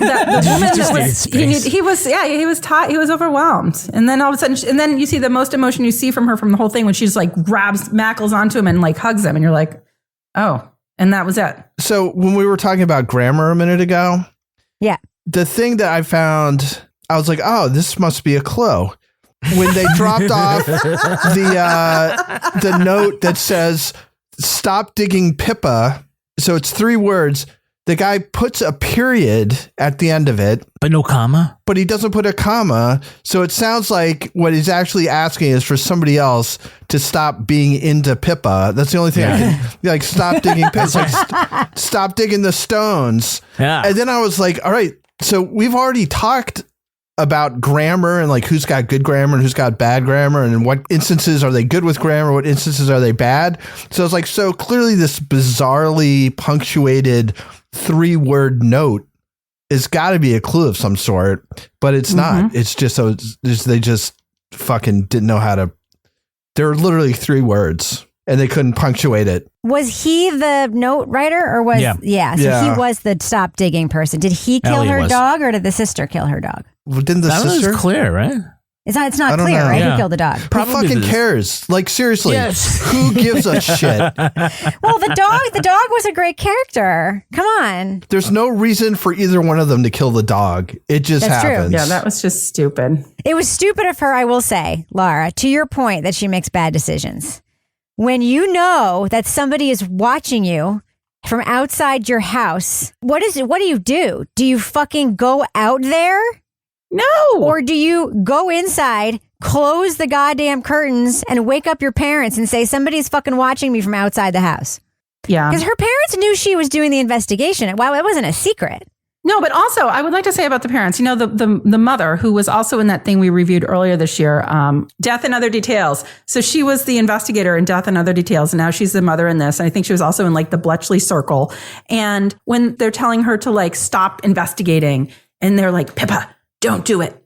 was overwhelmed, and then all of a sudden, and then you see the most emotion you see from her from the whole thing when she's like mackles onto him and like hugs him, and you're like, oh, and that was it. So when we were talking about grammar a minute ago, the thing that I found, I was like, oh, this must be a clue. When they dropped off the note that says, stop digging Pippa. So it's 3 words. The guy puts a period at the end of it. But no comma? But he doesn't put a comma. So it sounds like what he's actually asking is for somebody else to stop being into Pippa. That's the only thing I can, like, stop digging Pippa. It's like, stop digging the stones. Yeah. And then I was like, all right, so we've already talked about grammar and like who's got good grammar and who's got bad grammar and in what instances are they good with grammar, what instances are they bad. So it's like, so clearly this bizarrely punctuated 3-word note has got to be a clue of some sort, but it's not. It's just so they just fucking didn't know how to. There were literally 3 words and they couldn't punctuate it. Was he the note writer or was so he was the stop digging person? Did he kill her dog or did the sister kill her dog? Well, didn't the sister? That was clear, right? It's not clear, right? Who killed the dog? Who fucking cares? Like, seriously, who gives a shit? Well, the dog was a great character. Come on. There's no reason for either one of them to kill the dog. It just happens. True. Yeah, that was just stupid. It was stupid of her, I will say, Laura, to your point that she makes bad decisions. When you know that somebody is watching you from outside your house, what do you do? Do you fucking go out there? No. Or do you go inside, close the goddamn curtains, and wake up your parents and say, somebody's fucking watching me from outside the house? Yeah. Because her parents knew she was doing the investigation. Well, it wasn't a secret. No, but also I would like to say about the parents, you know, the mother who was also in that thing we reviewed earlier this year, Death and Other Details. So she was the investigator in Death and Other Details. And now she's the mother in this. And I think she was also in like the Bletchley Circle. And when they're telling her to like stop investigating and they're like, Pippa, don't do it.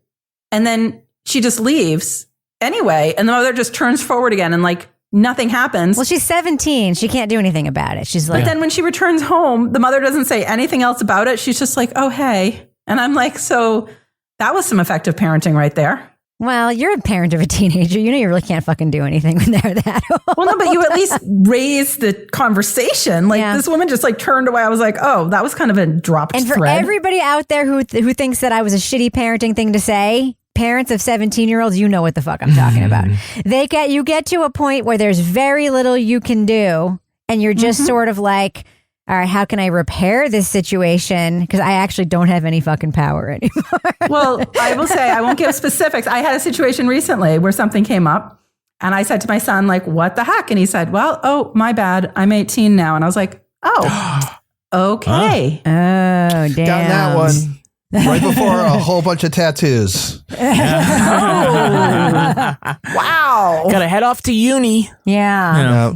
And then she just leaves anyway. And the mother just turns forward again and like nothing happens. Well, she's 17. She can't do anything about it. She's like, but then when she returns home, the mother doesn't say anything else about it. She's just like, oh, hey. And I'm like, so that was some effective parenting right there. Well, you're a parent of a teenager. You know, you really can't fucking do anything when they're that old. Well, no, but you at least raise the conversation. Like this woman just like turned away. I was like, oh, that was kind of a dropped thread. And for everybody out there who thinks that I was a shitty parenting thing to say, parents of 17-year-olds, you know what the fuck I'm talking about. You get to a point where there's very little you can do, and you're just sort of like, all right, how can I repair this situation? Because I actually don't have any fucking power anymore. Well, I will say, I won't give specifics. I had a situation recently where something came up, and I said to my son, like, what the heck? And he said, well, oh, my bad. I'm 18 now. And I was like, oh, okay. Oh, damn. Got that one. Right before a whole bunch of tattoos. Wow. Gotta head off to uni. Yeah.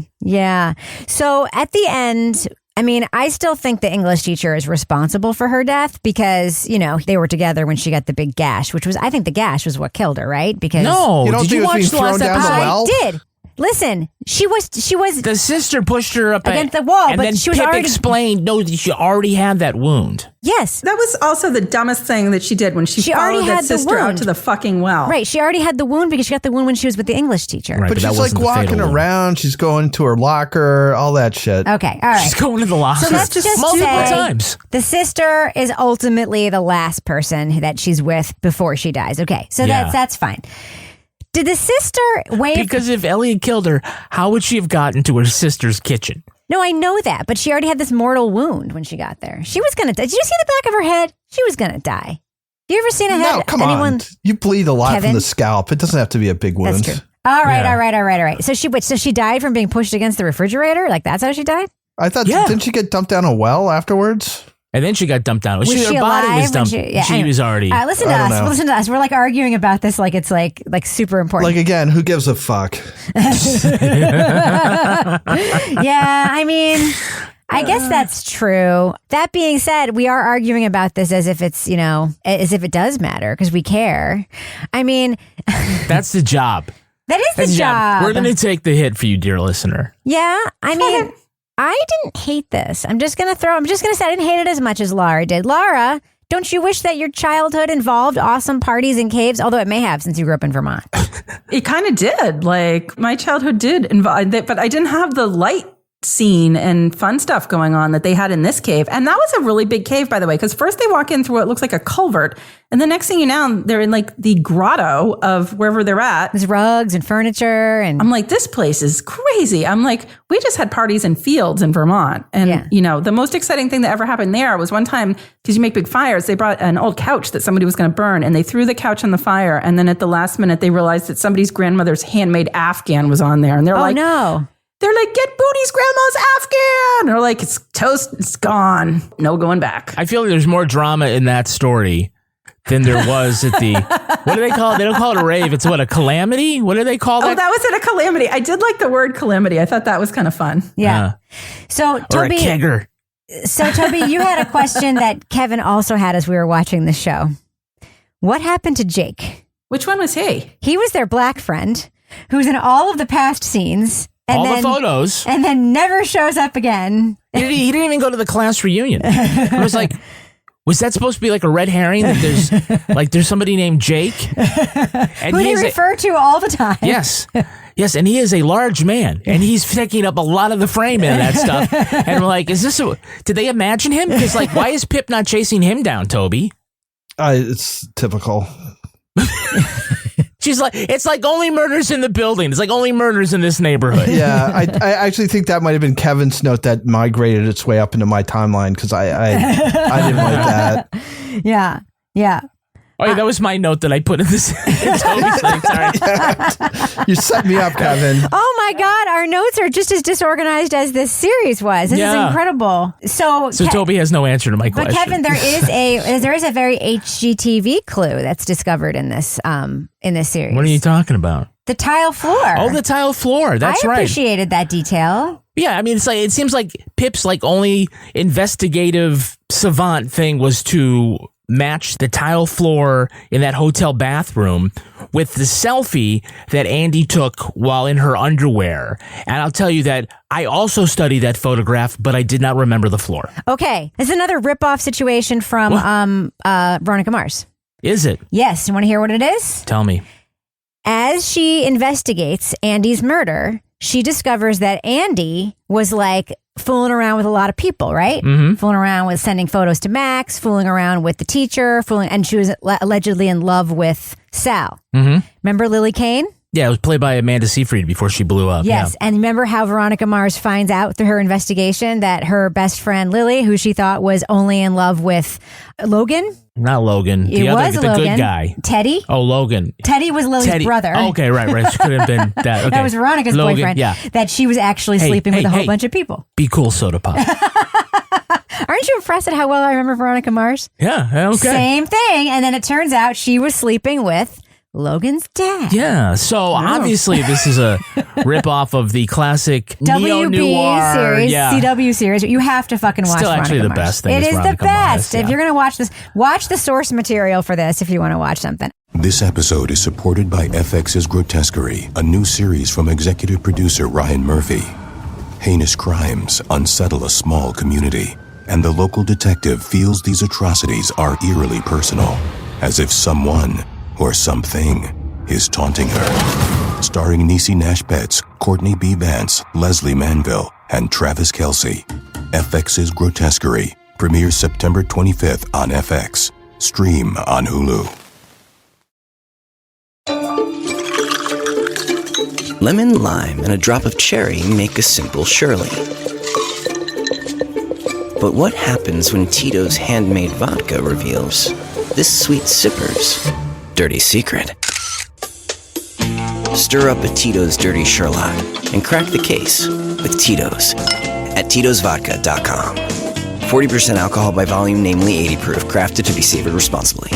So at the end, I mean, I still think the English teacher is responsible for her death because, you know, they were together when she got the big gash, which was, I think the gash was what killed her, right? Because no, did you watch the last episode? I did. Listen, she was. The sister pushed her up against the wall, and but then she was Pip already explained, no, she already had that wound. Yes. That was also the dumbest thing that she did when she followed that sister out to the fucking well. Right. She already had the wound because she got the wound when she was with the English teacher. Right, but she's like walking around. She's going to her locker, all that shit. Okay. All right. She's going to the locker. So let's just multiple say times. The sister is ultimately the last person that she's with before she dies. Okay. So that's fine. Did the sister wave? Because if Elliot killed her, how would she have gotten to her sister's kitchen? No, I know that, but she already had this mortal wound when she got there. She was gonna die. Did you see the back of her head? She was gonna die. Have you ever seen a head? No, come on. You bleed a lot from the scalp. It doesn't have to be a big wound. That's true. All right. So she died from being pushed against the refrigerator? Like that's how she died? I thought, didn't she get dumped down a well afterwards? And then she got dumped down. Was she her body alive was dumped. She was already. Listen to us. Listen to us. We're like arguing about this like it's like super important. Like again, who gives a fuck? Yeah, I mean, I guess that's true. That being said, we are arguing about this as if it's, as if it does matter because we care. I mean, that's the job. That is the job. We're going to take the hit for you, dear listener. Yeah, I mean, I didn't hate this. I'm just going to say I didn't hate it as much as Laura did. Laura, don't you wish that your childhood involved awesome parties and caves? Although it may have since you grew up in Vermont. It kind of did. Like my childhood did involve, but I didn't have the light scene and fun stuff going on that they had in this cave. And that was a really big cave, by the way, because first they walk in through what looks like a culvert. And the next thing you know, they're in like the grotto of wherever they're at. There's rugs and furniture. And I'm like, this place is crazy. I'm like, we just had parties in fields in Vermont. And, the most exciting thing that ever happened there was one time, because you make big fires, they brought an old couch that somebody was going to burn and they threw the couch on the fire. And then at the last minute, they realized that somebody's grandmother's handmade Afghan was on there. And they're like, no. They're like, get Booty's grandma's Afghan. They're like, it's toast. It's gone. No going back. I feel like there's more drama in that story than there was at the, what do they call it? They don't call it a rave. It's what, a calamity? What do they call that? Oh, that was at a calamity. I did like the word calamity. I thought that was kind of fun. Yeah. So, or Toby, a kegger. So, Toby, you had a question that Kevin also had as we were watching the show. What happened to Jake? Which one was he? He was their black friend who's in all of the past scenes. And the photos. And then never shows up again. He didn't even go to the class reunion. I was like, was that supposed to be like a red herring that there's somebody named Jake? And who they refer to all the time. Yes. Yes, and he is a large man, and he's taking up a lot of the frame in that stuff. And we're like, did they imagine him? Because why is Pip not chasing him down, Toby? It's typical. She's like, it's like only murders in the building. It's like only murders in this neighborhood. Yeah, I actually think that might have been Kevin's note that migrated its way up into my timeline because I didn't like that. Yeah. Oh, yeah, that was my note that I put in this. Toby's thing. Sorry. You set me up, Kevin. Oh my God, our notes are just as disorganized as this series was. This is incredible. So Toby has no answer to my question. But Kevin, there is a very HGTV clue that's discovered in this series. What are you talking about? The tile floor. Oh, the tile floor. That's right. I appreciated that detail. Yeah, I mean, it seems like Pip's only investigative savant thing was to match the tile floor in that hotel bathroom with the selfie that Andie took while in her underwear. And I'll tell you that I also studied that photograph, but I did not remember the floor. Okay. This is another rip-off situation from Veronica Mars. Is it? Yes. You want to hear what it is? Tell me. As she investigates Andie's murder, she discovers that Andie was fooling around with a lot of people, right? Mm-hmm. Fooling around with sending photos to Max, fooling around with the teacher, and she was allegedly in love with Sal. Mm-hmm. Remember Lily Kane? Yeah, it was played by Amanda Seyfried before she blew up. Yes, and remember how Veronica Mars finds out through her investigation that her best friend Lily, who she thought was only in love with Logan? Not Logan. The good guy. Teddy? Oh, Logan. Teddy was Lily's brother. Oh, okay, right. She could have been that. Okay. That was Veronica's boyfriend. Yeah. That she was actually sleeping with a whole bunch of people. Be cool, Soda Pop. Aren't you impressed at how well I remember Veronica Mars? Yeah, okay. Same thing. And then it turns out she was sleeping with Logan's dad. Yeah, so obviously this is a ripoff of the classic neo-noir series, CW series. You have to fucking watch Still Veronica actually the Mars. best thing. It is Veronica the best. Mars, If you're going to watch this, watch the source material for this if you want to watch something. This episode is supported by FX's Grotesquerie, a new series from executive producer Ryan Murphy. Heinous crimes unsettle a small community, and the local detective feels these atrocities are eerily personal, as if someone or something is taunting her. Starring Niecy Nash-Betts, Courtney B. Vance, Leslie Manville, and Travis Kelce. FX's Grotesquerie premieres September 25th on FX. Stream on Hulu. Lemon, lime, and a drop of cherry make a simple Shirley. But what happens when Tito's handmade vodka reveals this sweet sipper's dirty secret? Stir up a Tito's Dirty Sherlock and crack the case with Tito's at Tito'sVodka.com. 40% alcohol by volume, namely 80 proof, crafted to be savored responsibly.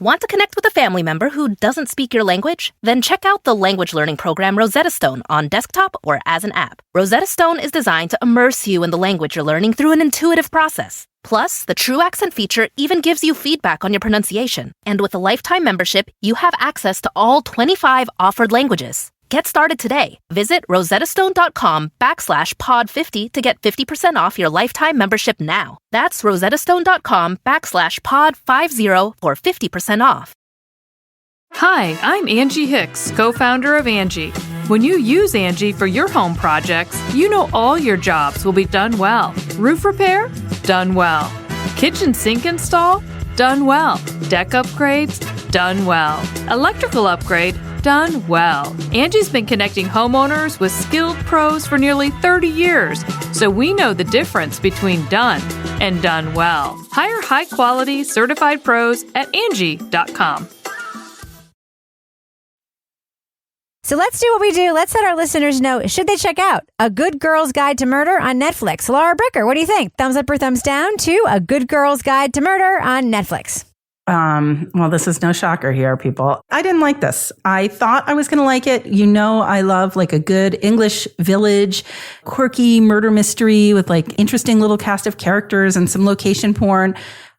Want to connect with a family member who doesn't speak your language? Then check out the language learning program Rosetta Stone on desktop or as an app. Rosetta Stone is designed to immerse you in the language you're learning through an intuitive process. Plus, the True Accent feature even gives you feedback on your pronunciation. And with a lifetime membership, you have access to all 25 offered languages. Get started today. Visit rosettastone.com/pod50 to get 50% off your lifetime membership now. That's rosettastone.com/pod50 for 50% off. Hi, I'm Angie Hicks, co-founder of Angie. When you use Angie for your home projects, you know all your jobs will be done well. Roof repair? Done well. Kitchen sink install? Done well. Deck upgrades? Done well. Electrical upgrade? Done well. Angie's been connecting homeowners with skilled pros for nearly 30 years, so we know the difference between done and done well. Hire high-quality, certified pros at Angie.com. So let's do what we do. Let's let our listeners know, should they check out A Good Girl's Guide to Murder on Netflix? Laura Bricker, what do you think? Thumbs up or thumbs down to A Good Girl's Guide to Murder on Netflix? Well, this is no shocker here, people. I didn't like this. I thought I was going to like it. You know, I love like a good English village, quirky murder mystery with like interesting little cast of characters and some location porn.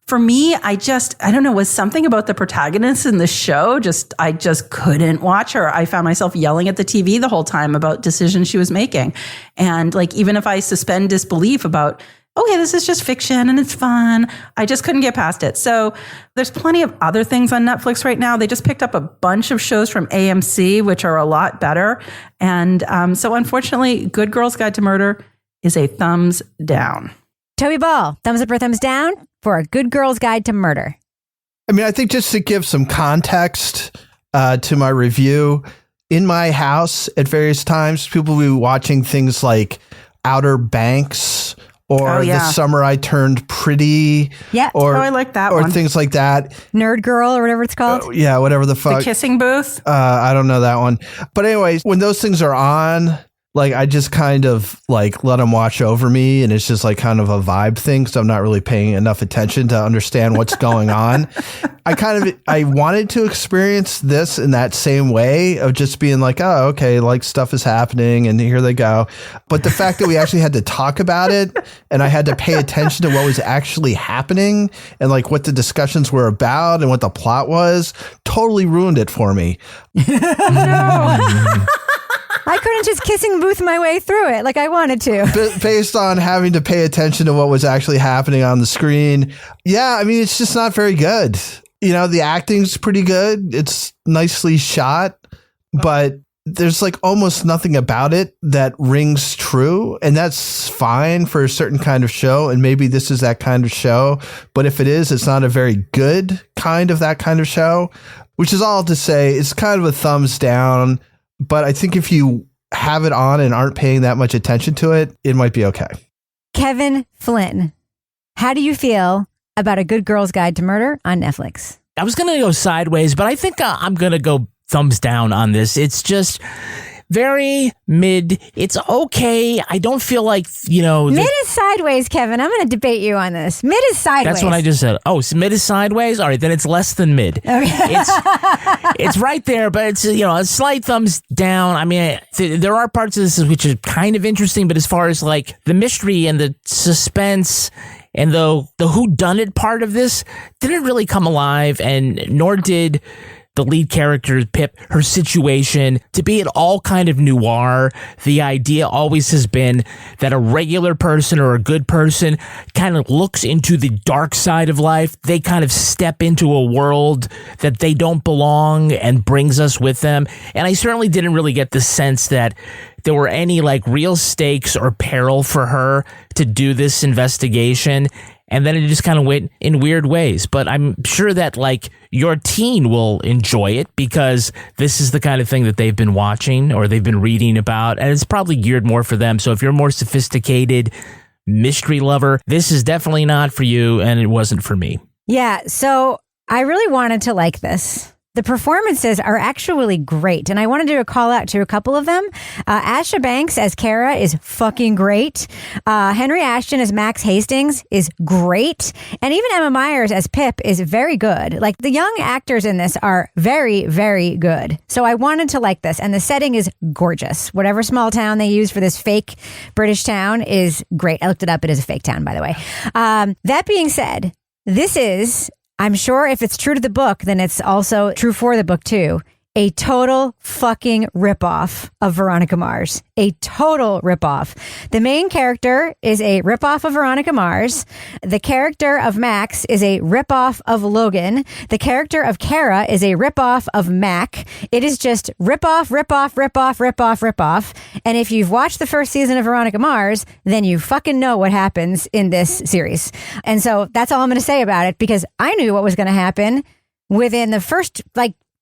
For me, I don't know, was something about the protagonist in the show. I just couldn't watch her. I found myself yelling at the TV the whole time about decisions she was making. And like, even if I suspend disbelief about, okay, this is just fiction and it's fun, I just couldn't get past it. So there's plenty of other things on Netflix right now. They just picked up a bunch of shows from AMC, which are a lot better. And so unfortunately, Good Girl's Guide to Murder is a thumbs down. Toby Ball, thumbs up or thumbs down for A Good Girl's Guide to Murder? I mean, I think just to give some context to my review, in my house at various times, people will be watching things like Outer Banks or The Summer I Turned Pretty. Yeah. Or, I like that or one. Or things like that. Nerd Girl or whatever it's called. Yeah, whatever the fuck. The Kissing Booth. I don't know that one. But anyways, when those things are on, like, I just kind of like let them watch over me, and it's just like kind of a vibe thing. So I'm not really paying enough attention to understand what's going on. I wanted to experience this in that same way of just being like, oh, okay, like stuff is happening and here they go. But the fact that we actually had to talk about it and I had to pay attention to what was actually happening and like what the discussions were about and what the plot was totally ruined it for me. No. I couldn't just kissing booth my way through it like I wanted to. Based on having to pay attention to what was actually happening on the screen. Yeah, I mean, it's just not very good. You know, the acting's pretty good. It's nicely shot, but there's like almost nothing about it that rings true. And that's fine for a certain kind of show. And maybe this is that kind of show. But if it is, it's not a very good kind of that kind of show, which is all to say it's kind of a thumbs down. But I think if you have it on and aren't paying that much attention to it, it might be okay. Kevin Flynn, how do you feel about A Good Girl's Guide to Murder on Netflix? I was going to go sideways, but I think I'm going to go thumbs down on this. It's just very mid. It's okay. I don't feel like, you know. Mid is sideways, Kevin. I'm going to debate you on this. Mid is sideways. That's what I just said. Oh, so mid is sideways? All right, then it's less than mid. Okay. It's right there, but it's, you know, a slight thumbs down. I mean, there are parts of this which are kind of interesting, but as far as like the mystery and the suspense And though the whodunit part of this didn't really come alive, and nor did the lead character, Pip, her situation to be at all kind of noir. The idea always has been that a regular person or a good person kind of looks into the dark side of life. They kind of step into a world that they don't belong and brings us with them. And I certainly didn't really get the sense that there were any like real stakes or peril for her to do this investigation. And then it just kind of went in weird ways. But I'm sure that like your teen will enjoy it because this is the kind of thing that they've been watching or they've been reading about. And it's probably geared more for them. So if you're a more sophisticated mystery lover, this is definitely not for you. And it wasn't for me. Yeah. So I really wanted to like this. The performances are actually great, and I want to do a call out to a couple of them. Asha Banks as Kara is fucking great. Henry Ashton as Max Hastings is great. And even Emma Myers as Pip is very good. Like, the young actors in this are very, very good. So I wanted to like this, and the setting is gorgeous. Whatever small town they use for this fake British town is great. I looked it up. It is a fake town, by the way. That being said, this is... I'm sure if it's true to the book, then it's also true for the book too. A total fucking ripoff of Veronica Mars. A total ripoff. The main character is a ripoff of Veronica Mars. The character of Max is a ripoff of Logan. The character of Kara is a ripoff of Mac. It is just ripoff, ripoff, ripoff, ripoff, ripoff. And if you've watched the first season of Veronica Mars, then you fucking know what happens in this series. And so that's all I'm going to say about it, because I knew what was going to happen within the first,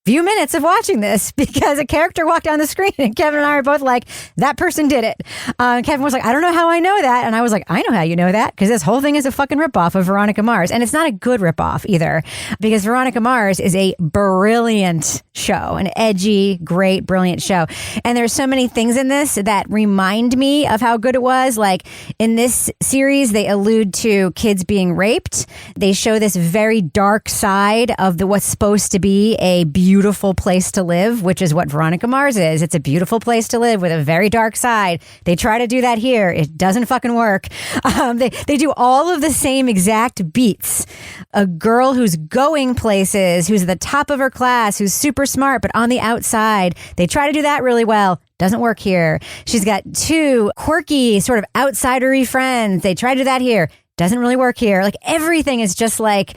few minutes of watching this, because a character walked on the screen and Kevin and I were both like, that person did it. Kevin was like, I don't know how I know that. And I was like, I know how you know that, because this whole thing is a fucking ripoff of Veronica Mars. And it's not a good ripoff either, because Veronica Mars is a brilliant show, an edgy, great, brilliant show. And there's so many things in this that remind me of how good it was. Like, in this series, they allude to kids being raped. They show this very dark side of what's supposed to be a beautiful place to live, which is what Veronica Mars is. It's a beautiful place to live with a very dark side. They try to do that here. It doesn't fucking work. They do all of the same exact beats. A girl who's going places, who's at the top of her class, who's super smart, but on the outside. They try to do that really well. Doesn't work here. She's got two quirky, sort of outsidery friends. They try to do that here. Doesn't really work here. Like, everything is just like,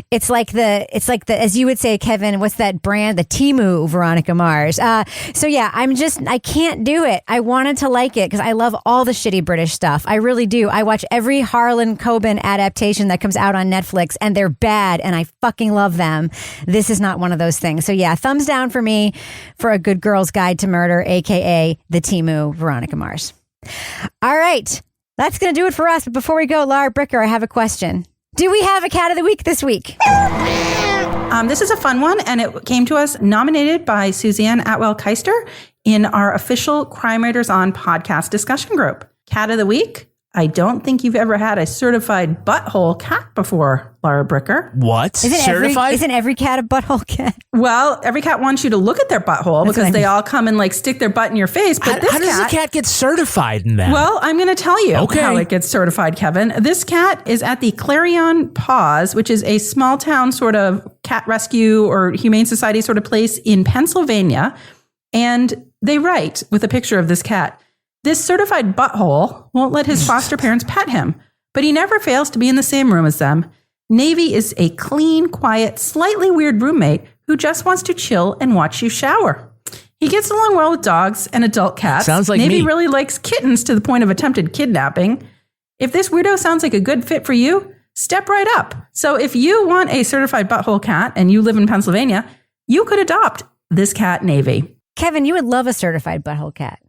it's like the, as you would say, Kevin, what's that brand? The Temu Veronica Mars. So yeah, I can't do it. I wanted to like it because I love all the shitty British stuff. I really do. I watch every Harlan Coben adaptation that comes out on Netflix, and they're bad, and I fucking love them. This is not one of those things. So yeah, thumbs down for me for A Good Girl's Guide to Murder, aka the Temu Veronica Mars. All right. That's going to do it for us. But before we go, Laura Bricker, I have a question. Do we have a cat of the week this week? This is a fun one, and it came to us nominated by Suzanne Atwell-Keister in our official Crime Writers On podcast discussion group. Cat of the week? I don't think you've ever had a certified butthole cat before, Laura Bricker. What? Certified? Isn't every cat a butthole cat? Well, every cat wants you to look at their butthole because they all come and stick their butt in your face. But how does a cat get certified in that? Well, I'm going to tell you how it gets certified, Kevin. This cat is at the Clarion Paws, which is a small town sort of cat rescue or humane society sort of place in Pennsylvania. And they write with a picture of this cat, "This certified butthole won't let his foster parents pet him, but he never fails to be in the same room as them. Navy is a clean, quiet, slightly weird roommate who just wants to chill and watch you shower. He gets along well with dogs and adult cats. Sounds like Navy me. really likes kittens to the point of attempted kidnapping. If this weirdo sounds like a good fit for you, step right up. So if you want a certified butthole cat and you live in Pennsylvania, you could adopt this cat, Navy." Kevin, you would love a certified butthole cat.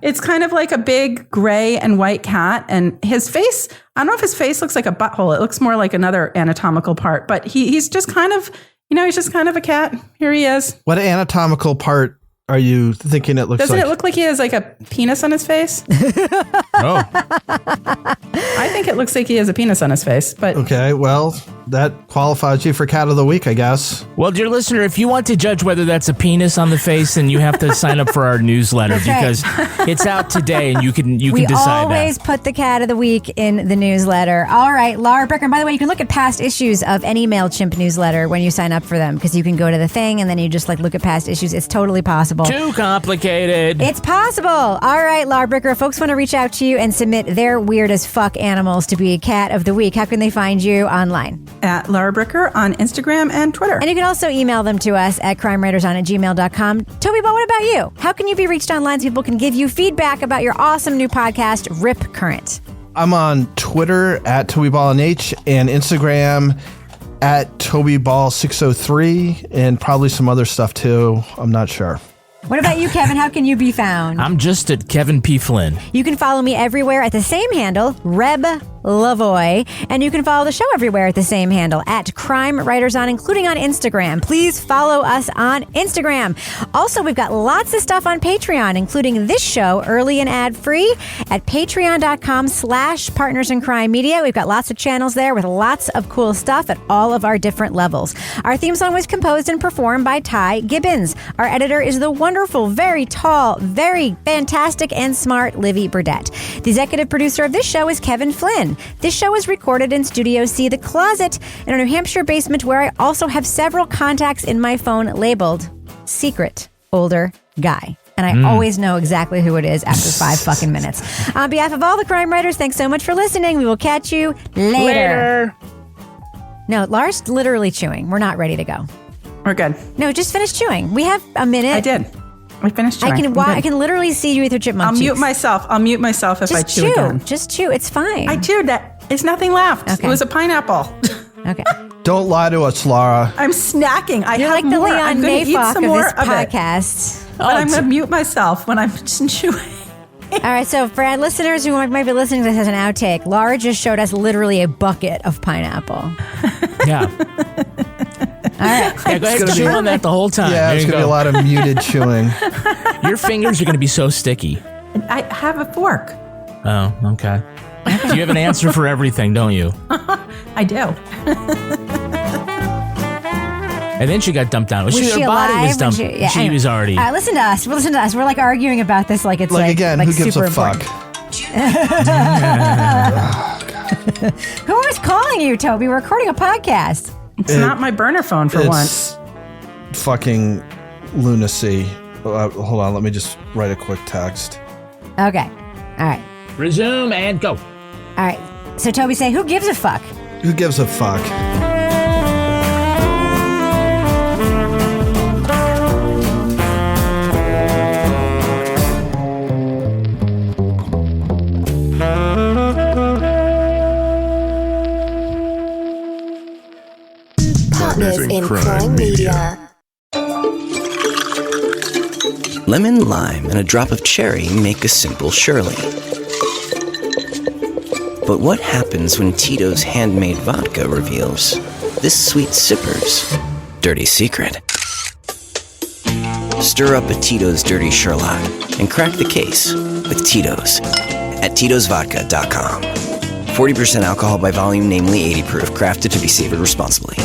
It's kind of like a big gray and white cat, and his face, I don't know if his face looks like a butthole. It looks more like another anatomical part, but he's just kind of, he's just kind of a cat. Here he is. What anatomical part Are you thinking it looks Doesn't it look like he has like a penis on his face? Oh. I think it looks like he has a penis on his face, but Okay, well, that qualifies you for Cat of the Week, I guess. Well, dear listener, if you want to judge whether that's a penis on the face, then you have to sign up for our newsletter because it's out today and you can decide We always that. put the Cat of the Week in the newsletter. All right, Laura Bricker. And by the way, you can look at past issues of any MailChimp newsletter when you sign up for them because you can go to the thing and then you just like look at past issues. It's totally possible. Too complicated. It's possible. All right, Laura Bricker. If folks want to reach out to you and submit their weird as fuck animals to be Cat of the Week, how can they find you online? at Laura Bricker on Instagram and Twitter. And you can also email them to us at crimewriterson@gmail.com. Toby Ball, what about you? How can you be reached online so people can give you feedback about your awesome new podcast, Rip Current? I'm on Twitter at TobyBallNH and Instagram at TobyBall603 and probably some other stuff too. I'm not sure. What about you, Kevin? How can you be found? I'm just at Kevin P. Flynn. You can follow me everywhere at the same handle, Reb Lavoie, and you can follow the show everywhere at the same handle, at Crime Writers On, including on Instagram. Please follow us on Instagram. Also, we've got lots of stuff on Patreon, including this show, early and ad-free, at patreon.com/Partners in Crime Media. We've got lots of channels there with lots of cool stuff at all of our different levels. Our theme song was composed and performed by Ty Gibbons. Our editor is the wonderful, very tall, very fantastic, and smart Livy Burdett. The executive producer of this show is Kevin Flynn. This show is recorded in Studio C, The Closet, in a New Hampshire basement where I also have several contacts in my phone labeled Secret Older Guy. And I always know exactly who it is after 5 fucking minutes. On behalf of all the crime writers, thanks so much for listening. We will catch you later. No, Lars literally chewing. We're not ready to go. We're good. No, just finish chewing. We have a minute. I did. I finished chewing. I can literally see you with your chipmunk I'll cheeks. mute myself. I'll mute myself if I Just chew again. Just chew. It's fine. I chewed that. There's nothing left. Okay. It was a pineapple. Okay. Don't lie to us, Laura. I'm snacking. I You're have like the more. Leon I'm going to eat Mayfock some of more this of it. podcast. But I'm going to mute myself when I'm just chewing. All right, so for our listeners who might be listening to this as an outtake, Laura just showed us literally a bucket of pineapple. Yeah. All right. Yeah, go ahead and chew on that the whole time. Yeah, There it's you going to be a lot of muted chewing. Your fingers are going to be so sticky. I have a fork. Oh, okay. So you have an answer for everything, don't you? I do. And then she got dumped down. Was she her body alive was when dumped. she- yeah, She anyway. was already. All right, listen to us. We're like arguing about this like it's Like, again, like who gives super a fuck? important. Who is calling you, Toby? We're recording a podcast. It's not my burner phone for once. Fucking lunacy. Hold on, let me just write a quick text. Okay. All right. Resume and go. All right. So Toby, say, who gives a fuck? Who gives a fuck? Partners in Crime Media. Lemon, lime, and a drop of cherry make a simple Shirley. But what happens when Tito's handmade vodka reveals this sweet sipper's dirty secret? Stir up a Tito's Dirty Sherlock and crack the case with Tito's at Tito'sVodka.com. 40% alcohol by volume, namely 80 proof, crafted to be savored responsibly.